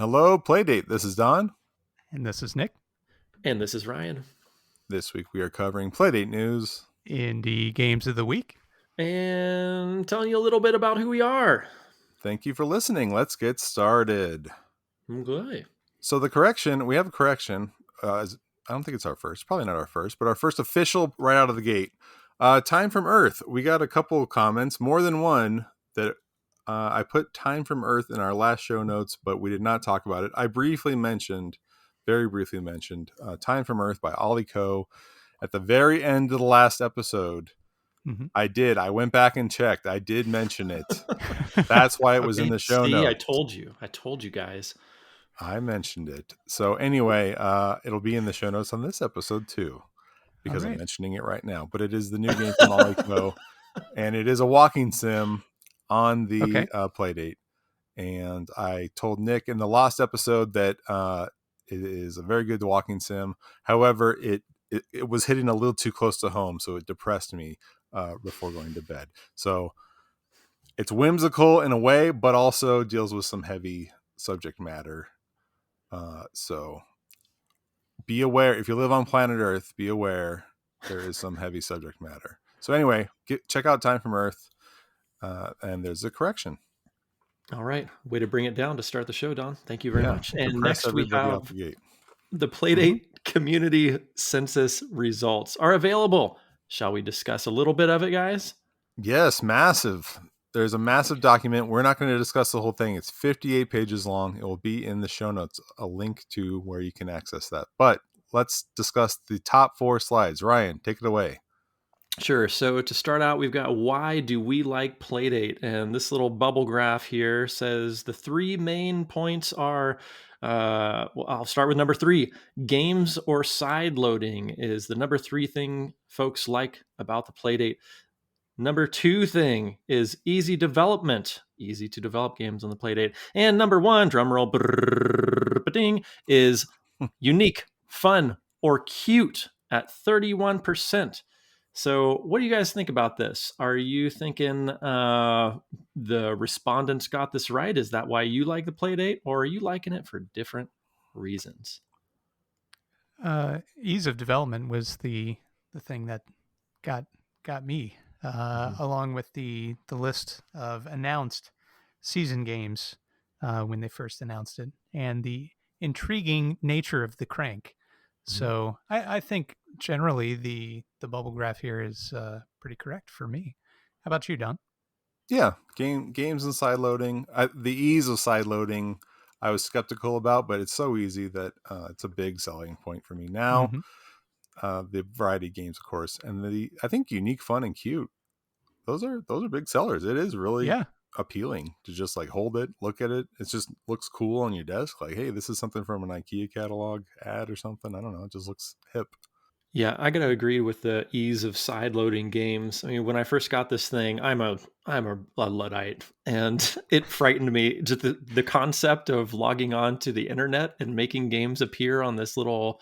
Hello, Playdate. This is Don. And this is Nick. And this is Ryan. This week we are covering Playdate news, Indie games of the week, and telling you a little bit about who we are. Thank you for listening. Let's get started. Okay. So we have a correction. I don't think it's our first, probably not our first, but our first official right out of the gate. Time from Earth. We got a couple of comments, more than one, that I put Time from Earth in our last show notes, but we did not talk about it. I very briefly mentioned Time from Earth by Ollie Coe at the very end of the last episode. Mm-hmm. I went back and checked. I did mention it. That's why it was in the show notes. I told you guys. I mentioned it. So anyway, it'll be in the show notes on this episode too, because I'm mentioning it right now. But it is the new game from Ollie Coe, and it is a walking sim on the Playdate. And I told Nick in the last episode that it is a very good walking sim. However, it was hitting a little too close to home, so it depressed me before going to bed. So it's whimsical in a way, but also deals with some heavy subject matter. So be aware, if you live on planet Earth, be aware there is some heavy subject matter. So anyway, check out Time from Earth, and there's a correction. All right. Way to bring it down to start the show, Don. Thank you very much. And next we have the Playdate community census results are available. Shall we discuss a little bit of it, guys? Yes, massive. There's a massive document. We're not going to discuss the whole thing. It's 58 pages long. It will be in the show notes, a link to where you can access that. But let's discuss the top 4 slides. Ryan, take it away. Sure. So to start out, we've got why do we like Playdate? And this little bubble graph here says the 3 main points are, I'll start with number 3. Games or side loading is the number 3 thing folks like about the Playdate. Number 2 thing is easy development. Easy to develop games on the Playdate. And number 1, drumroll, ding, is unique, fun, or cute at 31%. So what do you guys think about this? Are you thinking the respondents got this right? Is that why you like the Playdate? Or are you liking it for different reasons? Ease of development was the thing that got me, along with the list of announced season games when they first announced it, and the intriguing nature of the crank. So I think generally the bubble graph here is pretty correct for me. How about you, Don? Yeah, games and side loading. The ease of side loading I was skeptical about, but it's so easy that it's a big selling point for me now. The variety of games, of course, and I think unique, fun, and cute. Those are big sellers. It is really appealing to just like hold it, look at it. It just looks cool on your desk. Like, hey, this is something from an IKEA catalog ad or something. I don't know. It just looks hip. Yeah, I gotta agree with the ease of side loading games. I mean, when I first got this thing, I'm a Luddite, and it frightened me. Just the concept of logging on to the internet and making games appear on this little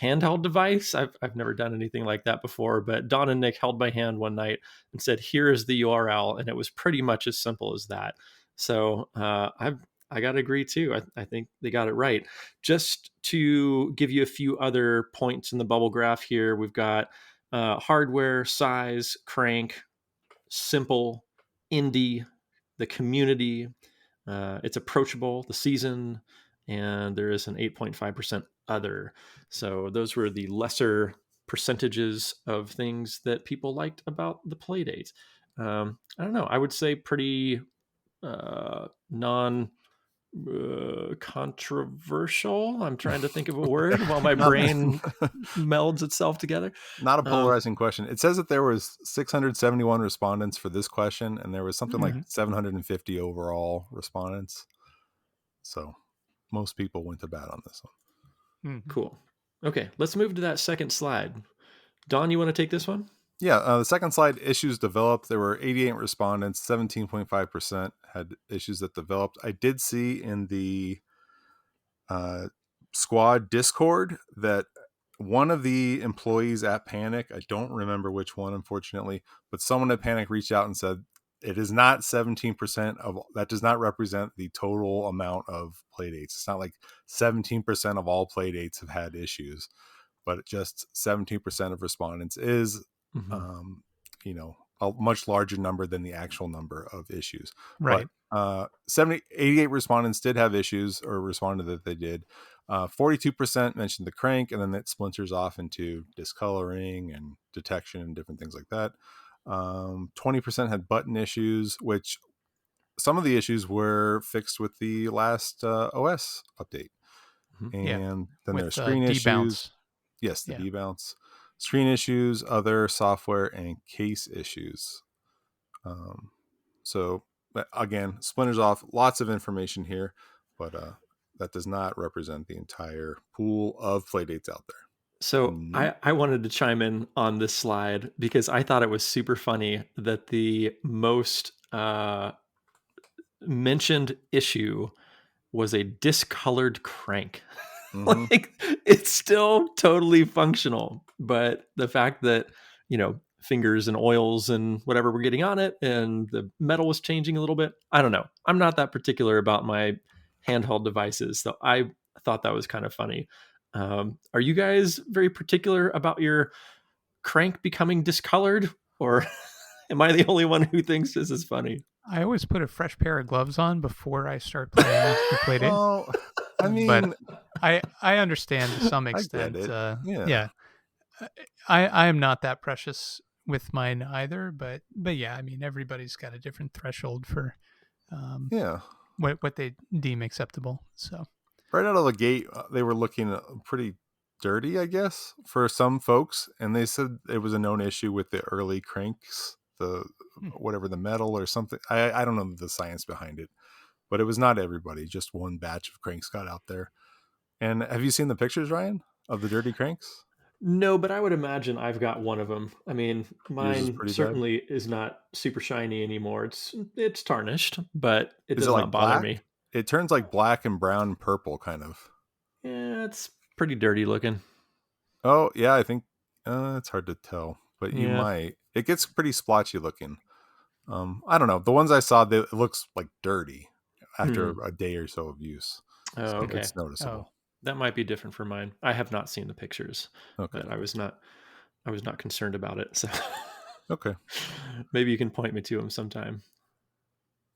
handheld device. I've never done anything like that before, but Don and Nick held my hand one night and said, "Here is the URL," and it was pretty much as simple as that. So I got to agree too. I think they got it right. Just to give you a few other points in the bubble graph here, we've got hardware, size, crank, simple, indie, the community, it's approachable, the season, and there is an 8.5% other. So those were the lesser percentages of things that people liked about the Playdate. I don't know. I would say pretty controversial. I'm trying to think of a word while my brain melds itself together. Not a polarizing question. It says that there was 671 respondents for this question, and there was something like 750 overall respondents. So most people went to bat on this one. Cool. Okay, let's move to that second slide. Don, you want to take this one? Yeah, the second slide, issues developed. There were 88 respondents, 17.5% had issues that developed. I did see in the squad Discord that one of the employees at Panic, I don't remember which one, unfortunately, but someone at Panic reached out and said it is not 17% of that. Does not represent the total amount of playdates. It's not like 17% of all playdates have had issues, but just 17% of respondents is, a much larger number than the actual number of issues. Right. But 88 respondents did have issues or responded that they did. 42% mentioned the crank, and then it splinters off into discoloring and detection and different things like that. 20% had button issues, which some of the issues were fixed with the last OS update. And then there's screen issues. Yes, the debounce. Screen issues, other software, and case issues. So again, splinters off, lots of information here, but that does not represent the entire pool of playdates out there. So I wanted to chime in on this slide because I thought it was super funny that the most mentioned issue was a discolored crank. Like, it's still totally functional, but the fact that, fingers and oils and whatever were getting on it and the metal was changing a little bit, I don't know. I'm not that particular about my handheld devices, so I thought that was kind of funny. Are you guys very particular about your crank becoming discolored, or am I the only one who thinks this is funny? I always put a fresh pair of gloves on before I start playing the Playdate. Well, I mean, but I understand to some extent. I am not that precious with mine either, but yeah, I mean, everybody's got a different threshold for what they deem acceptable. So right out of the gate, they were looking pretty dirty, I guess, for some folks, and they said it was a known issue with the early cranks, the whatever, the metal or something. I don't know the science behind it, but it was not everybody. Just one batch of cranks got out there. And have you seen the pictures, Ryan, of the dirty cranks? No, but I would imagine I've got one of them. I mean, mine certainly is not super shiny anymore. It's tarnished, but it does not bother me. It turns like black and brown and purple, kind of. Yeah, it's pretty dirty looking. Oh, yeah, I think it's hard to tell, but you might. It gets pretty splotchy looking. I don't know. The ones I saw, it looks like dirty after a day or so of use. Oh, so okay. It's noticeable. That might be different for mine. I have not seen the pictures, but I was not concerned about it. So, okay, maybe you can point me to them sometime.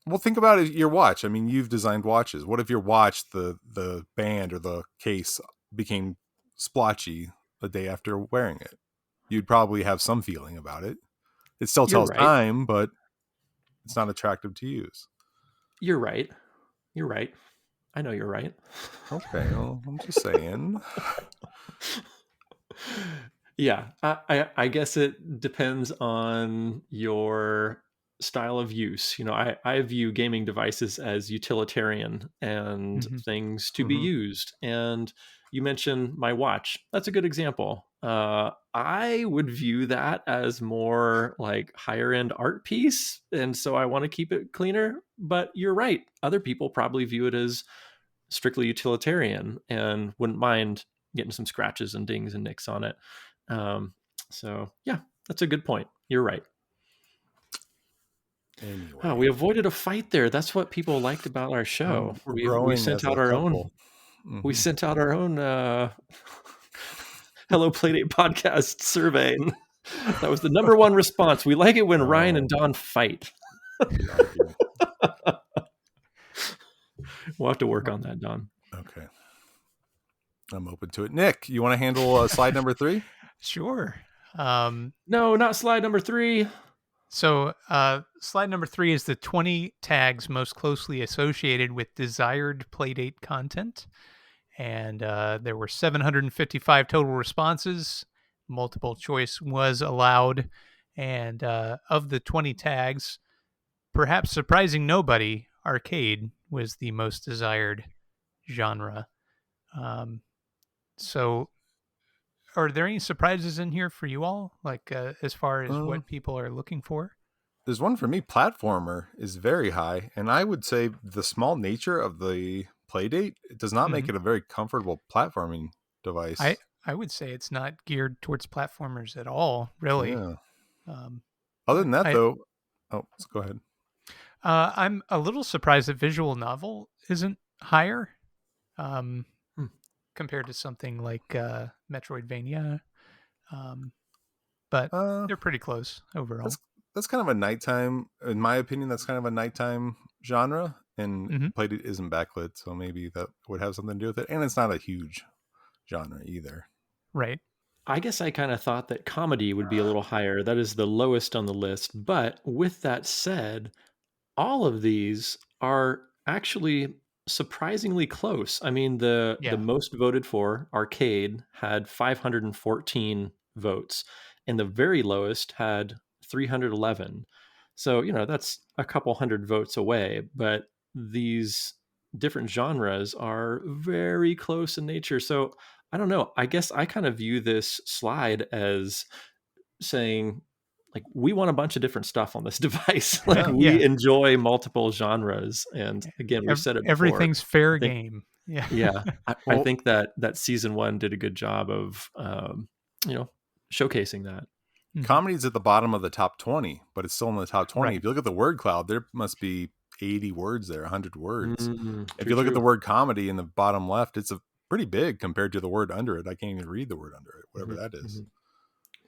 Well, think about it. Your watch. I mean, you've designed watches. What if your watch, the band or the case, became splotchy a day after wearing it? You'd probably have some feeling about it. It still tells time, but it's not attractive to use. You're right. I know you're right. Okay, well, I'm just saying. Yeah, I guess it depends on your style of use. I view gaming devices as utilitarian and things to be used. And you mentioned my watch. That's a good example. I would view that as more like higher end art piece. And so I want to keep it cleaner. But you're right. Other people probably view it as strictly utilitarian and wouldn't mind getting some scratches and dings and nicks on it. So yeah, that's a good point. You're right. Anyway, we avoided a fight there. That's what people liked about our show. We sent out our own. We sent out our own Hello Playdate podcast survey. That was the number one response. We like it when Ryan and Don fight. We'll have to work on that, Don. Okay. I'm open to it. Nick, you want to handle slide number 3? Sure. No, not slide number 3. So slide number 3 is the 20 tags most closely associated with desired Playdate content. And there were 755 total responses. Multiple choice was allowed. And of the 20 tags, perhaps surprising nobody, arcade was the most desired genre. So are there any surprises in here for you all? Like as far as what people are looking for? There's one for me. Platformer is very high. And I would say the small nature of the Playdate, it does not make it a very comfortable platforming device. I would say it's not geared towards platformers at all, really. Yeah. Other than that, though, go ahead. I'm a little surprised that visual novel isn't higher Hmm. compared to something like Metroidvania, but Uh, they're pretty close overall. that's kind of a nighttime, in my opinion. That's kind of a nighttime genre, and Hmm. Playdate isn't backlit, so maybe that would have something to do with it. And it's not a huge genre either. Right. I guess I kind of thought that comedy would be a little higher. That is the lowest on the list. But with that said, all of these are actually surprisingly close. I mean, the Yeah. most voted for arcade had 514 votes, and the very lowest had 311. So, that's a couple hundred votes away, but these different genres are very close in nature. So, I don't know. I guess I kind of view this slide as saying, like, we want a bunch of different stuff on this device. Like, Yeah. we Yeah. enjoy multiple genres, and again, we've said it before. Everything's fair I think, game. Yeah. yeah, I Well, think that season one did a good job of you know showcasing that. Mhm. comedy's at the bottom of the top 20, but it's still in the top 20. Right. If you look at the word cloud, there must be 80 words there, 100 words. If True, you look at the true. word comedy in the bottom left, it's a pretty big compared to the word under it. I can't even read the word under it, whatever Hmm. that is.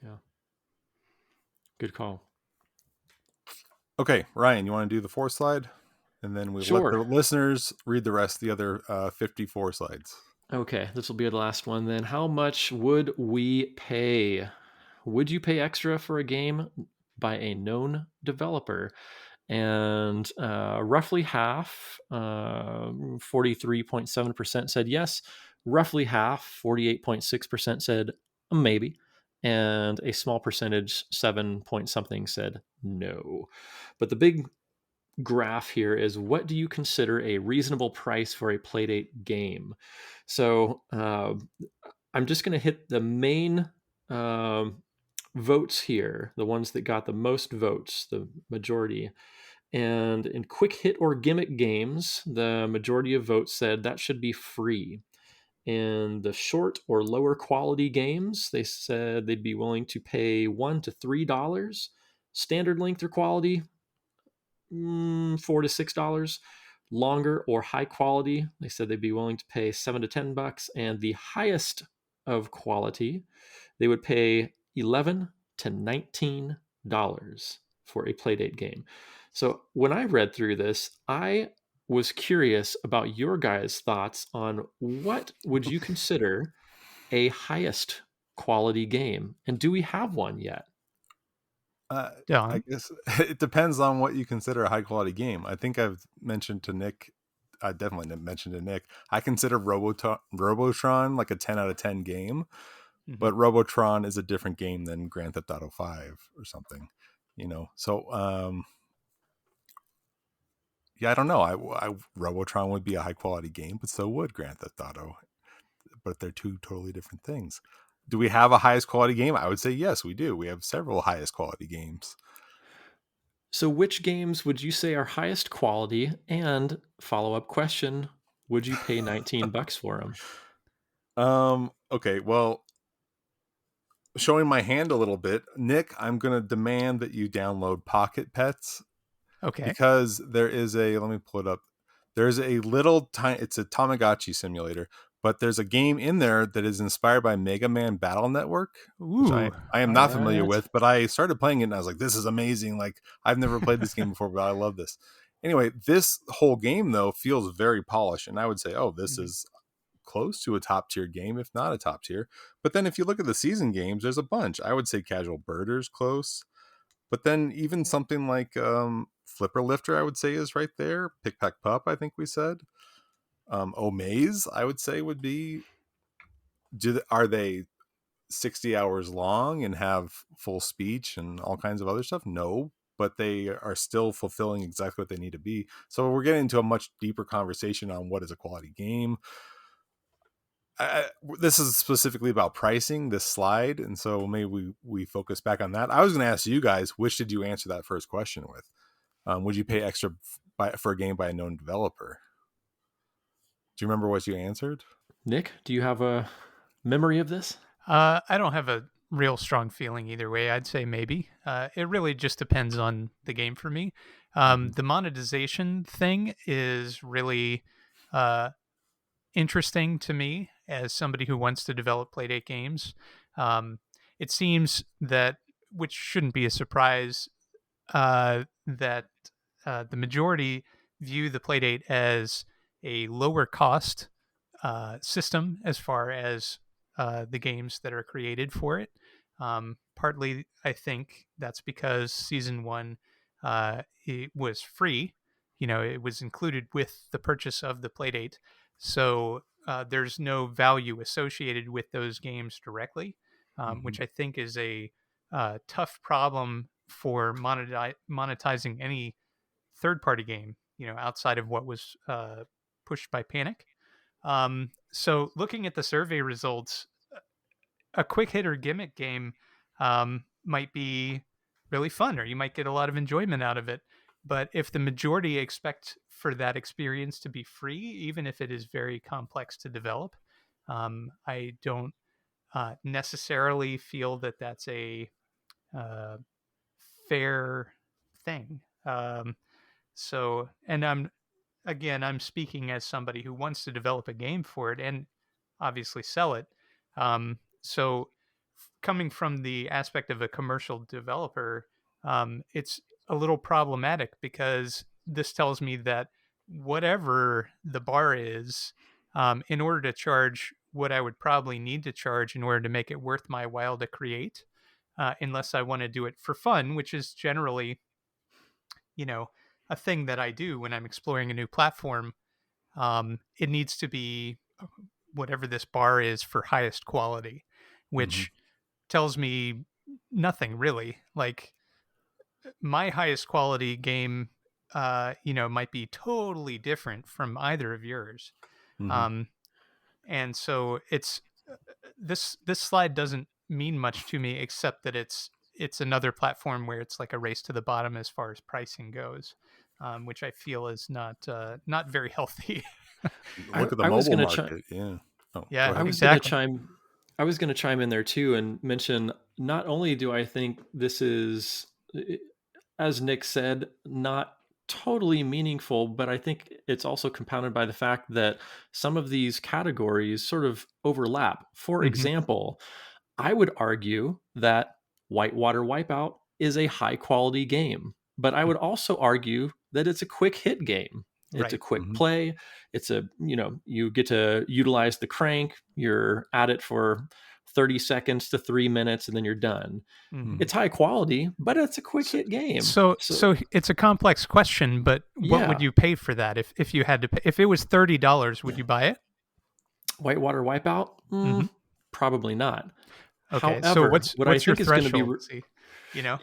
Hmm. Yeah, good call. Okay, Ryan, you want to do the fourth slide? And then we let Sure. the listeners read the rest of the other 54 slides. Okay, this will be the last one then. How much would we pay? Would you pay extra for a game by a known developer? And roughly half, 43.7% said yes. Roughly half, 48.6% said maybe. And a small percentage, 7 point something, said no. But the big graph here is, what do you consider a reasonable price for a Playdate game? So I'm just going to hit the main votes here, the ones that got the most votes, the majority. And in quick hit or gimmick games, the majority of votes said that should be free. In the short or lower quality games, they said they'd be willing to pay $1 to $3. Standard length or quality, $4 to $6. Longer or high quality, they said they'd be willing to pay $7 to $10. And the highest of quality, they would pay $11 to $19 for a Playdate game. So when I read through this, I was curious about your guys' thoughts on what would you consider a highest quality game, and do we have one yet? Uh, I Don. guess it depends on what you consider a high quality game. I think I've mentioned to Nick, I definitely mentioned to Nick, I consider Robotron like a 10 out of 10 game, Mhm. but Robotron is a different game than Grand Theft Auto 5 or something, So, yeah, I don't know. Robotron would be a high quality game, but so would Grand Theft Auto. But they're two totally different things. Do we have a highest quality game? I would say yes, we do. We have several highest quality games. So, which games would you say are highest quality? And follow up question: would you pay $19 for them? Okay, well, showing my hand a little bit, Nick, I'm going to demand that you download Pocket Pets Okay. because let me pull it up. There's a little tiny, it's a Tamagotchi simulator, but there's a game in there that is inspired by Mega Man Battle Network, which I, Ooh. I am not familiar What? with, but I started playing it and I was like, this is amazing. Like, I've never played this game before, but I love this. Anyway, this whole game, though, feels very polished. And I would say, oh, this Mhm. is close to a top tier game, if not a top tier. But then if you look at the season games, there's a bunch. I would say Casual Birder's close. But then even something like Flipper Lifter, I would say is right there. Pick Pack Pup, I think we said. Omaze, I would say would be. Are they 60 hours long and have full speech and all kinds of other stuff? No, but they are still fulfilling exactly what they need to be. So we're getting into a much deeper conversation on what is a quality game. This is specifically about pricing, this slide, and so maybe we focus back on that. I was going to ask you guys, which did you answer that first question with? Would you pay extra for a game by a known developer? Do you remember what you answered? Nick, do you have a memory of this? I don't have a real strong feeling either way. I'd say maybe. It really just depends on the game for me. The monetization thing is really interesting to me as somebody who wants to develop Playdate games. It seems that, which shouldn't be a surprise, that the majority view the Playdate as a lower cost system as far as the games that are created for it. Partly, I think that's because season one it was free. It was included with the purchase of the Playdate, so there's no value associated with those games directly, which I think is a tough problem for monetizing any third-party game. Outside of what was pushed by Panic. So looking at the survey results, a quick hit or gimmick game might be really fun, or you might get a lot of enjoyment out of it. But if the majority expect for that experience to be free, even if it is very complex to develop, I don't necessarily feel that that's a uh, fair thing. And I'm speaking as somebody who wants to develop a game for it and obviously sell it. So, coming from the aspect of a commercial developer, it's a little problematic because this tells me that whatever the bar is, in order to charge what I would probably need to charge in order to make it worth my while to create, unless I want to do it for fun, which is generally, you know, a thing that I do when I'm exploring a new platform. It needs to be whatever this bar is for highest quality, which tells me nothing really. Like my highest quality game, might be totally different from either of yours. And so it's this slide doesn't mean much to me except that it's another platform where it's like a race to the bottom as far as pricing goes, which I feel is not very healthy. Look at the I was mobile going to market. Yeah. Oh, Yeah, go ahead. exactly. I was going to chime in there too and mention, not only do I think this is, as Nick said, not totally meaningful, but I think it's also compounded by the fact that some of these categories sort of overlap. For Mhm. example, I would argue that Whitewater Wipeout is a high quality game, but I would also argue that it's a quick hit game. It's a Right. quick play. It's you get to utilize the crank. You're at it for 30 seconds to 3 minutes and then you're done. Mhm. It's high quality, but it's a quick So, hit game. so it's a complex question, but what would Yeah, you pay for that if you had to pay? If it was $30, would you buy it? Whitewater Wipeout? Hmm. Probably not. Okay, so However, what I what's your think is going to be threshold? See, you know.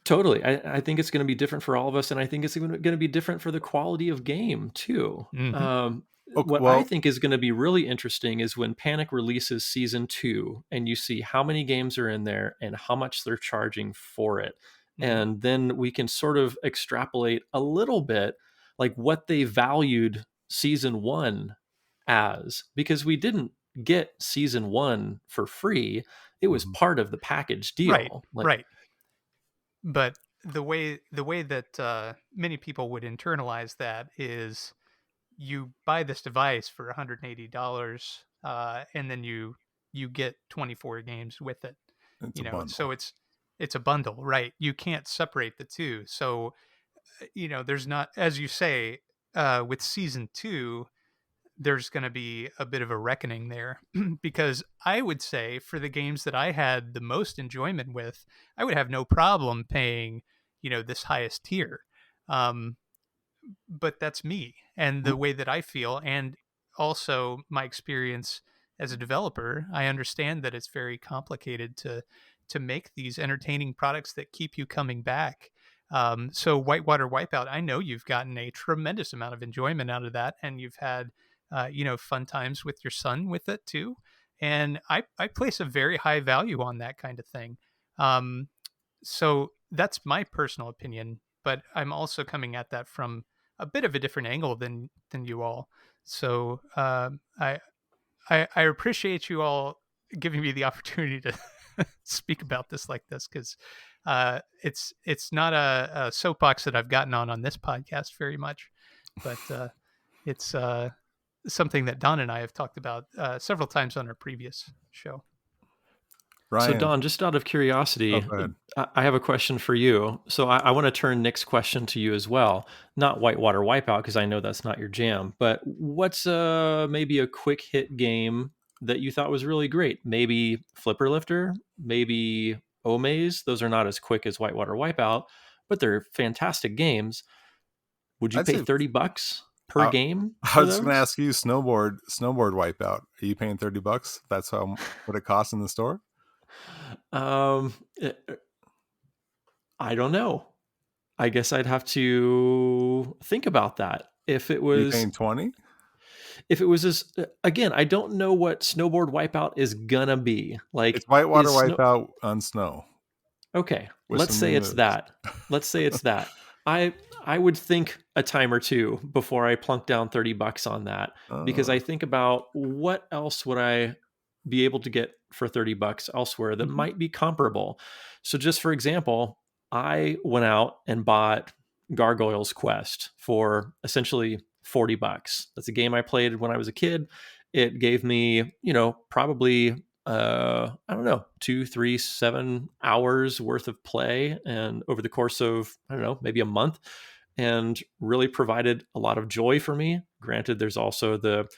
totally, I think it's going to be different for all of us, and I think it's going to be different for the quality of game too. Hmm. Okay, What I well, think is going to be really interesting is when Panic releases season 2, and you see how many games are in there and how much they're charging for it, Hmm. and then we can sort of extrapolate a little bit, like what they valued season 1 as, because we didn't get season 1 for free. It was part of the package Right, deal. Like, right. But the way that many people would internalize that is you buy this device for $180, and then you get 24 games with it. it's a bundle. So it's a bundle, right? You can't separate the two. So there's not, as you say, with season two, there's going to be a bit of a reckoning there because I would say for the games that I had the most enjoyment with, I would have no problem paying, this highest tier. Um, but that's me and the way that I feel. And also my experience as a developer, I understand that it's very complicated to make these entertaining products that keep you coming back. So Whitewater Wipeout, I know you've gotten a tremendous amount of enjoyment out of that, and you've had fun times with your son with it too. And I place a very high value on that kind of thing. So that's my personal opinion, but I'm also coming at that from a bit of a different angle than you all. So I appreciate you all giving me the opportunity to speak about this like this, because it's not a soapbox that I've gotten on this podcast very much, but it's something that Don and I have talked about several times on our previous show. So Ryan. Don, just out of curiosity, Go ahead. I have a question for you. So I want to turn Nick's question to you as well. Not Whitewater Wipeout, because I know that's not your jam, but what's maybe a quick hit game that you thought was really great? Maybe Flipper Lifter, maybe Omaze. Those are not as quick as Whitewater Wipeout, but they're fantastic games. Would you I'd pay say $30 per game I for was just going to those? ask you, snowboard Wipeout. Are you paying $30? That's what it costs in the store. Um, I don't know. I guess I'd have to think about that. If it Are you was paying 20? if it was as again, I don't know what snowboard wipeout is gonna be. Like It's Whitewater is snow Wipeout on snow okay, with let's some new say it's moves. that. Let's say it's that. I would think a time or two before I plunk down $30 on that, because I think about what else would I be able to get for $30 elsewhere that might be comparable. So just for example, I went out and bought Gargoyle's Quest for essentially $40. That's a game I played when I was a kid. It gave me, probably I don't know, 2, 3, 7 hours worth of play, and over the course of, I don't know, maybe a month, and really provided a lot of joy for me. Granted, there's also the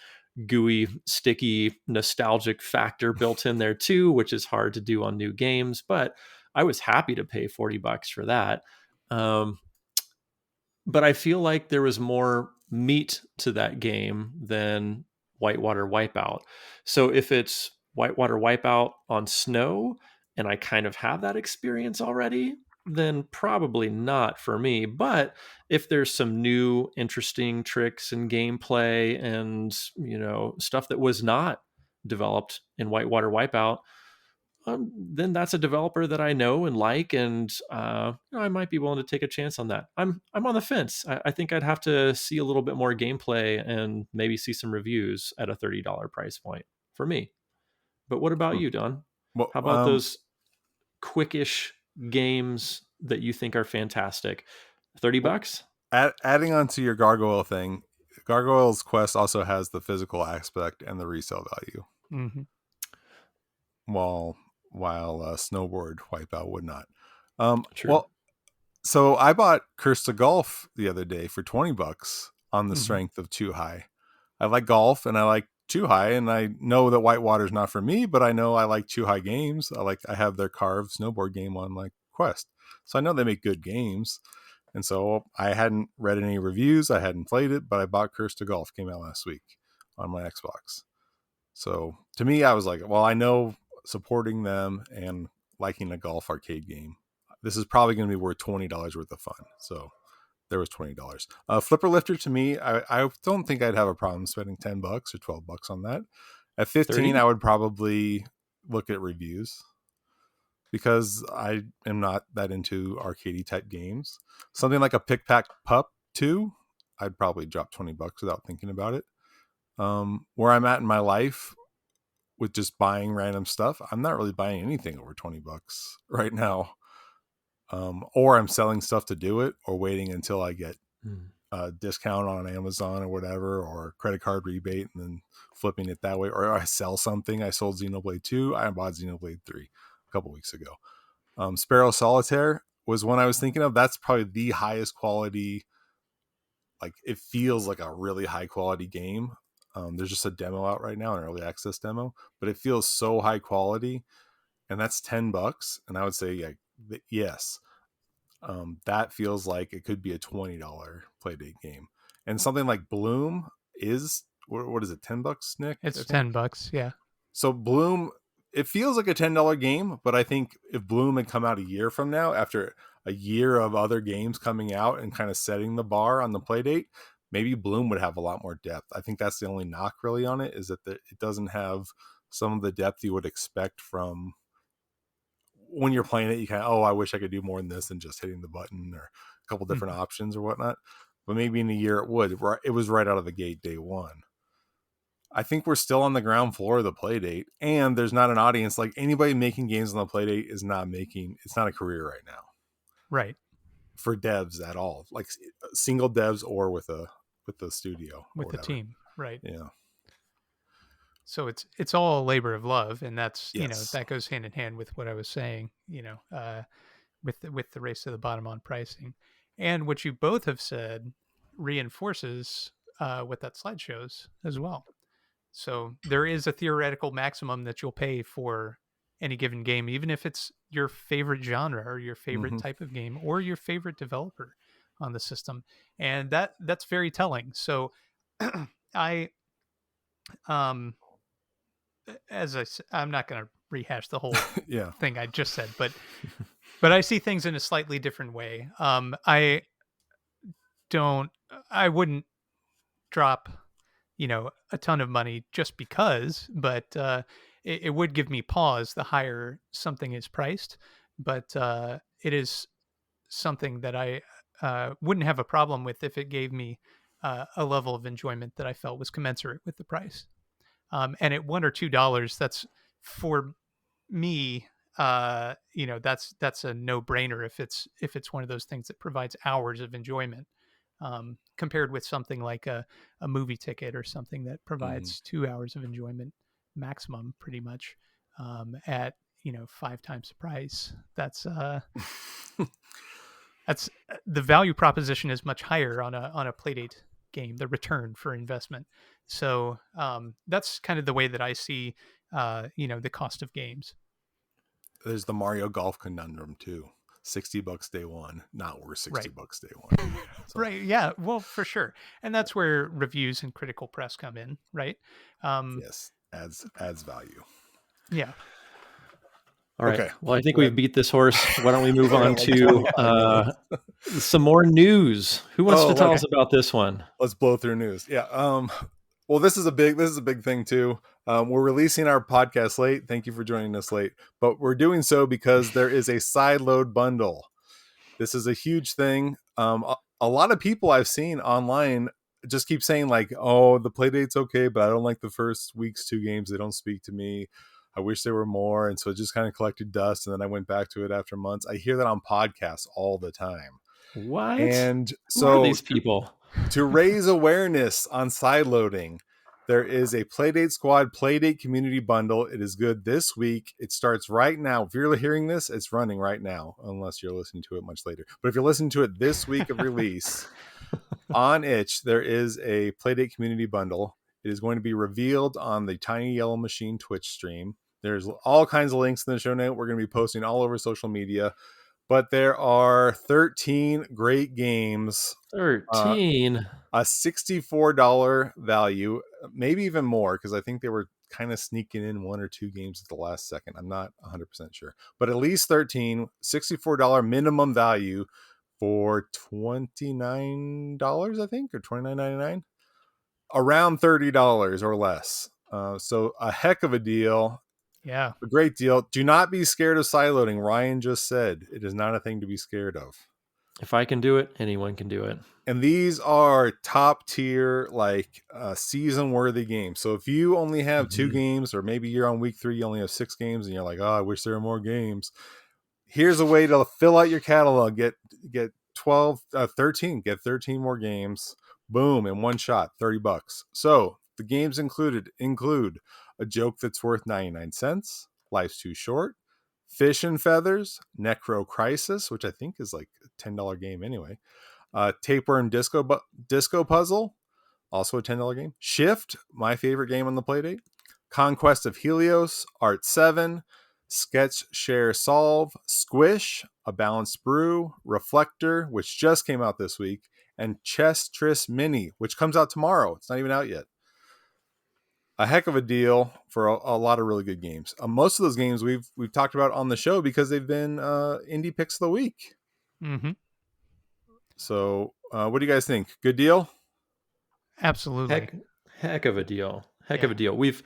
gooey, sticky, nostalgic factor built in there too, which is hard to do on new games, but I was happy to pay $40 for that. But I feel like there was more meat to that game than Whitewater Wipeout. So if it's Whitewater Wipeout on snow and I kind of have that experience already, then probably not for me. But if there's some new interesting tricks and gameplay and, stuff that was not developed in Whitewater Wipeout, then that's a developer that I know and like, and I might be willing to take a chance on that. I'm on the fence. I think I'd have to see a little bit more gameplay and maybe see some reviews at a $30 price point for me. But what about you, Don? Well, How about those quickish games that you think are fantastic? $30? adding on to your gargoyle thing, Gargoyle's Quest also has the physical aspect and the resale value. Mm-hmm. While snowboard Wipeout would not. True. Well, so I bought Curse to Golf the other day for $20 on the strength of Too High. I like golf and I like Too High, and I know that Whitewater's not for me, but I know I like Too High games. I have their carved snowboard game on my Quest, so I know they make good games. And so I hadn't read any reviews, I hadn't played it, but I bought Curse to Golf, came out last week on my Xbox. So to me, I was like, well, I know supporting them and liking a golf arcade game, this is probably going to be worth $20 worth of fun. So there was $20. Flipper Lifter, to me, I don't think I'd have a problem spending $10 or $12 on that. At 15, 30? I would probably look at reviews because I am not that into arcadey type games. Something like a Pick Pack Pup 2, I'd probably drop $20 without thinking about it. Where I'm at in my life with just buying random stuff, I'm not really buying anything over $20 right now. Or I'm selling stuff to do it, or waiting until I get a discount on Amazon or whatever, or credit card rebate, and then flipping it that way. Or I sell something. I sold Xenoblade 2. I bought Xenoblade 3 a couple weeks ago. Sparrow Solitaire was one I was thinking of. That's probably the highest quality. Like, it feels like a really high quality game. There's just a demo out right now, an early access demo, but it feels so high quality, and that's $10. And I would say, yeah, yes, that feels like it could be a $20 Playdate game. And something like Bloom is, what is it, $10, Nick? It's $10, yeah. So Bloom, it feels like a $10 game, but I think if Bloom had come out a year from now, after a year of other games coming out and kind of setting the bar on the Playdate, maybe Bloom would have a lot more depth. I think that's the only knock really on it, is that it doesn't have some of the depth you would expect from when you're playing it. You kind of, I wish I could do more than this than just hitting the button, or a couple different options or whatnot. But maybe in a year it would. It was right out of the gate day one. I think we're still on the ground floor of the Playdate, and there's not an audience. Like, anybody making games on the Playdate is not making, it's not a career right now. Right. For devs at all, like single devs or with the studio. With the team. Right. Yeah. So it's all a labor of love, and that's, Yes. that goes hand in hand with what I was saying, with the race to the bottom on pricing. And what you both have said reinforces what that slide shows as well. So there is a theoretical maximum that you'll pay for any given game, even if it's your favorite genre or your favorite type of game or your favorite developer on the system. And that's very telling. So I, I'm not going to rehash the whole thing I just said, but I see things in a slightly different way. I wouldn't drop, a ton of money just because, but it would give me pause the higher something is priced. But it is something that I wouldn't have a problem with if it gave me a level of enjoyment that I felt was commensurate with the price. And at $1 or $2, that's, for me, that's a no-brainer if it's one of those things that provides hours of enjoyment, compared with something like a movie ticket or something that provides 2 hours of enjoyment maximum, pretty much, at 5 times the price. That's that's the value proposition is much higher on a Playdate game, the return for investment. So that's kind of the way that I see the cost of games. There's the Mario Golf conundrum too. $60 day one, not worth $60 day one. So. Right. Yeah. Well, for sure. And that's where reviews and critical press come in, right? Yes. Adds value. Yeah. All right. Okay. Well, I think we've beat this horse. Why don't we move on to some more news? Who wants to tell us about this one? Let's blow through news. Yeah. Well, this is a big thing too. We're releasing our podcast late. Thank you for joining us late, but we're doing so because there is a sideload bundle. This is a huge thing. A lot of people I've seen online just keep saying like, "Oh, the Playdate's okay, but I don't like the first week's 2 games. They don't speak to me. I wish there were more." And so it just kind of collected dust. And then I went back to it after months. I hear that on podcasts all the time. What? And so who are these people? To raise awareness on sideloading, there is a Playdate Squad Playdate Community Bundle. It is good this week. It starts right now. If you're hearing this, it's running right now, unless you're listening to it much later. But if you're listening to it this week of release, on itch, there is a Playdate Community Bundle. It is going to be revealed on the Tiny Yellow Machine Twitch stream. There's all kinds of links in the show note. We're going to be posting all over social media. But there are 13 great games. 13? A $64 value, maybe even more, because I think they were kind of sneaking in 1 or 2 games at the last second. I'm not 100% sure. But at least 13, $64 minimum value for $29, I think, or $29.99. Around $30 or less. So a heck of a deal. Yeah. A great deal. Do not be scared of sideloading. Ryan just said it is not a thing to be scared of. If I can do it, anyone can do it. And these are top tier, like season worthy games. So if you only have 2 games, or maybe you're on week 3, you only have 6 games, and you're like, "Oh, I wish there were more games." Here's a way to fill out your catalog. Get 13. Get 13 more games. Boom, in one shot, $30. So the games include A Joke That's Worth 99 Cents, Life's Too Short, Fish and Feathers, Necro Crisis, which I think is like a $10 game anyway. Tapeworm Disco Puzzle, also a $10 game. Shift, my favorite game on the Playdate. Conquest of Helios, Art 7, Sketch Share Solve, Squish, A Balanced Brew, Reflector, which just came out this week, and Chess Tris Mini, which comes out tomorrow. It's not even out yet. A heck of a deal for a lot of really good games. Most of those games we've talked about on the show because they've been indie picks of the week. Mm-hmm. So what do you guys think? Good deal? Absolutely. Heck of a deal. Heck of a deal. We've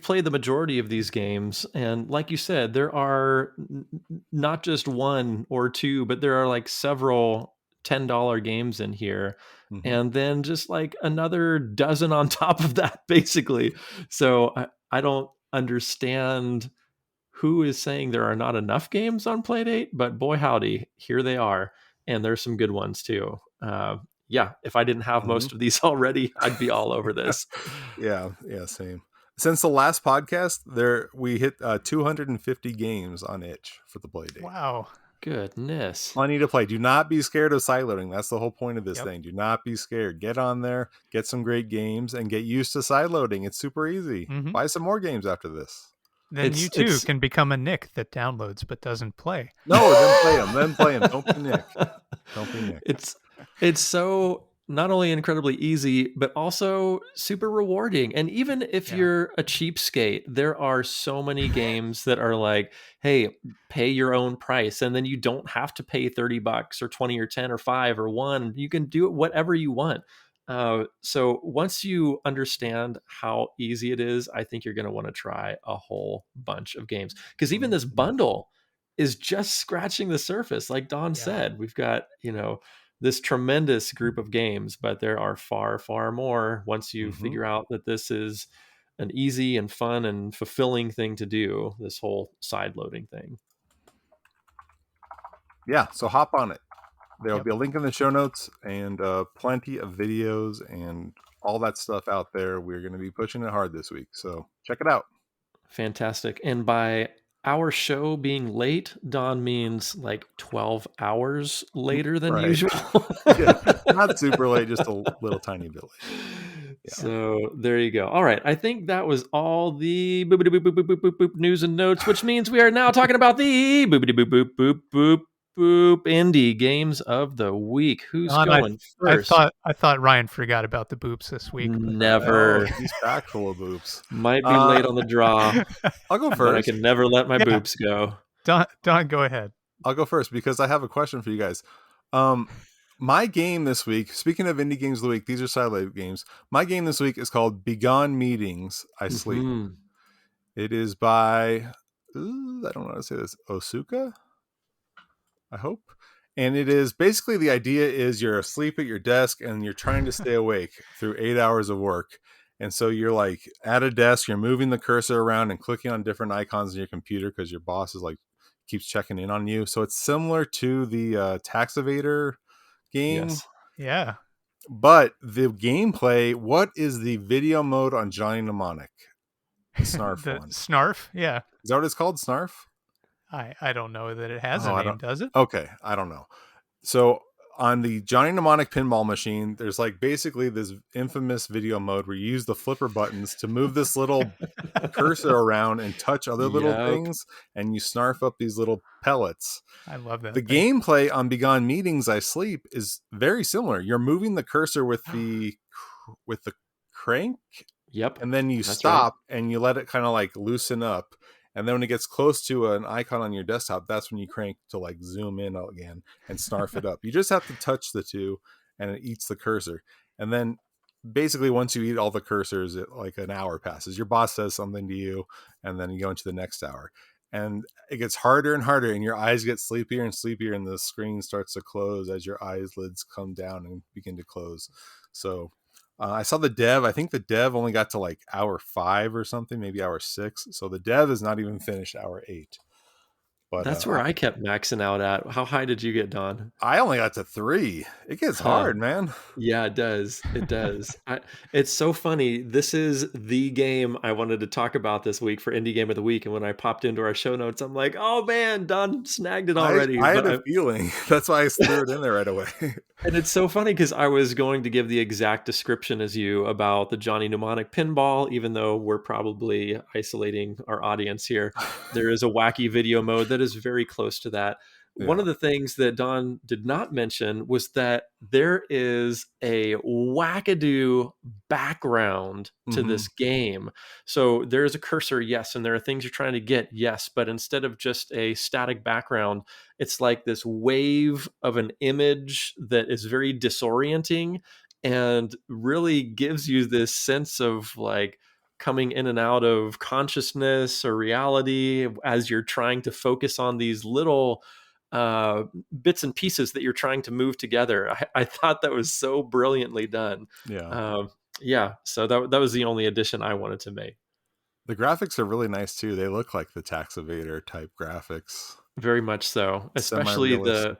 played the majority of these games, and like you said, there are not just 1 or 2, but there are like several $10 games in here, Mm-hmm. and then just like another dozen on top of that, basically. So I don't understand who is saying there are not enough games on Playdate, but boy howdy, here they are, and there's some good ones too. Yeah, if I didn't have most of these already, I'd be all over this. Yeah, same. Since the last podcast, we hit 250 games on itch for the Playdate. Wow. Goodness. Plenty to play. Do not be scared of sideloading. That's the whole point of this thing. Do not be scared. Get on there, get some great games, and get used to sideloading. It's super easy. Buy some more games after this. Then you too can become a Nick that downloads but doesn't play. No, then play them. Then play them. Don't be Nick. Don't be Nick. It's so not only incredibly easy, but also super rewarding. And even if you're a cheapskate, there are so many games that are like, hey, pay your own price. And then you don't have to pay $30 or 20 or 10 or 5 or 1. You can do it whatever you want. So once you understand how easy it is, I think you're going to want to try a whole bunch of games. Because even this bundle is just scratching the surface. Like Don said, we've got, this tremendous group of games, but there are far, far more once you figure out that this is an easy and fun and fulfilling thing to do, this whole side loading thing. Yeah, so hop on it. There'll be a link in the show notes and plenty of videos and all that stuff out there. We're going to be pushing it hard this week, so check it out. Fantastic. And by our show being late, Don means like 12 hours later than usual. Not super late, just a little tiny bit late. Yeah. So there you go. All right. I think that was all the news and notes, which means we are now talking about the indie games of the week. Who's going first? I thought Ryan forgot about the boops this week. Never. He's back full of boops. Might be late on the draw. I'll go first. But I can never let my boops go. Don, go ahead. I'll go first because I have a question for you guys. My game this week, speaking of indie games of the week, these are side-loaded games. My game this week is called Begone Meetings I Sleep. It is by, I don't know how to say this, Osuika, I hope. And it is basically, the idea is you're asleep at your desk and you're trying to stay awake through 8 hours of work. And so you're like at a desk, you're moving the cursor around and clicking on different icons on your computer because your boss is like keeps checking in on you. So it's similar to the tax evader game. Yes. Yeah. But the gameplay, what is the video mode on Johnny Mnemonic? The Snarf one. Snarf? Yeah. Is that what it's called? Snarf? I don't know that it has a name, does it? Okay, I don't know. So on the Johnny Mnemonic pinball machine, there's like basically this infamous video mode where you use the flipper buttons to move this little cursor around and touch other little things, and you snarf up these little pellets. I love that. The gameplay on Begone Meetings I Sleep is very similar. You're moving the cursor with the crank. Yep. And then you stop and you let it kind of like loosen up. And then when it gets close to an icon on your desktop, that's when you crank to like zoom in again and snarf it up. You just have to touch the two and it eats the cursor. And then basically once you eat all the cursors, like an hour passes. Your boss says something to you and then you go into the next hour. And it gets harder and harder and your eyes get sleepier and sleepier and the screen starts to close as your eyelids come down and begin to close. So I saw the dev. I think the dev only got to like hour 5 or something, maybe hour 6. So the dev is not even finished hour 8. But that's where I kept maxing out at. How high did you get, Don? I only got to 3. It gets hard, man. Yeah, it does. It does. It's so funny. This is the game I wanted to talk about this week for Indie Game of the Week. And when I popped into our show notes, I'm like, oh man, Don snagged it already. I had a feeling. That's why I threw it in there right away. And it's so funny because I was going to give the exact description as you about the Johnny Mnemonic pinball, even though we're probably isolating our audience here. There is a wacky video mode that is very close to that. Yeah. One of the things that Don did not mention was that there is a wackadoo background to this game. So there's a cursor, yes, and there are things you're trying to get, yes, but instead of just a static background, it's like this wave of an image that is very disorienting and really gives you this sense of like coming in and out of consciousness or reality as you're trying to focus on these little bits and pieces that you're trying to move together. I thought that was so brilliantly done. Yeah. Yeah. So that was the only addition I wanted to make. The graphics are really nice too. They look like the Tax Evader type graphics. Very much so. Semi-realistic.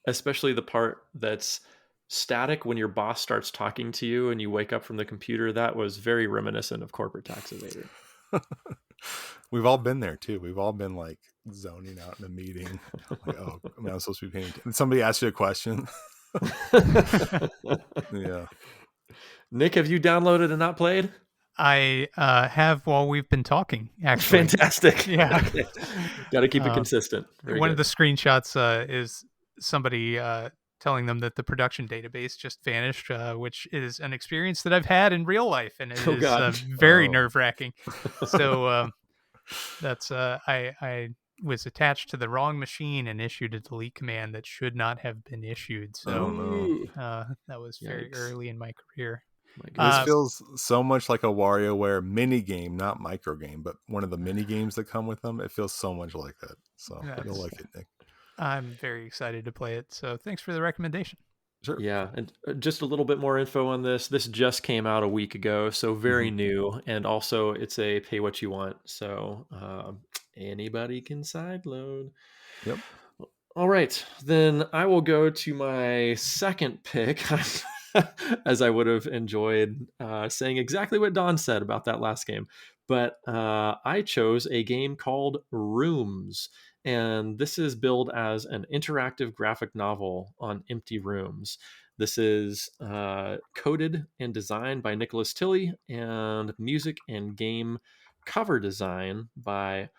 Especially the part that's static when your boss starts talking to you and you wake up from the computer. That was very reminiscent of Corporate Tax Evader. We've all been there too. We've all been like zoning out in a meeting. Like, oh, I mean, I'm supposed to be paying attention. And somebody asks you a question. Yeah. Nick, have you downloaded and not played? I have while we've been talking, actually. Fantastic. Yeah. Okay. Got to keep it consistent. One of the screenshots is somebody telling them that the production database just vanished, which is an experience that I've had in real life, and it is very nerve-wracking. So that's I was attached to the wrong machine and issued a delete command that should not have been issued. So that was very early in my career. This feels so much like a WarioWare mini game, not micro game, but one of the mini games that come with them. It feels so much like that. So you'll like it, Nick. I'm very excited to play it. So thanks for the recommendation. Sure. Yeah. And just a little bit more info on this. This just came out a week ago, so very new. And also it's a pay what you want. So anybody can sideload. Yep. All right. Then I will go to my second pick. As I would have enjoyed saying exactly what Don said about that last game. But I chose a game called Rooms. And this is billed as an interactive graphic novel on empty rooms. This is coded and designed by Nicolas Tilley, and music and game cover design by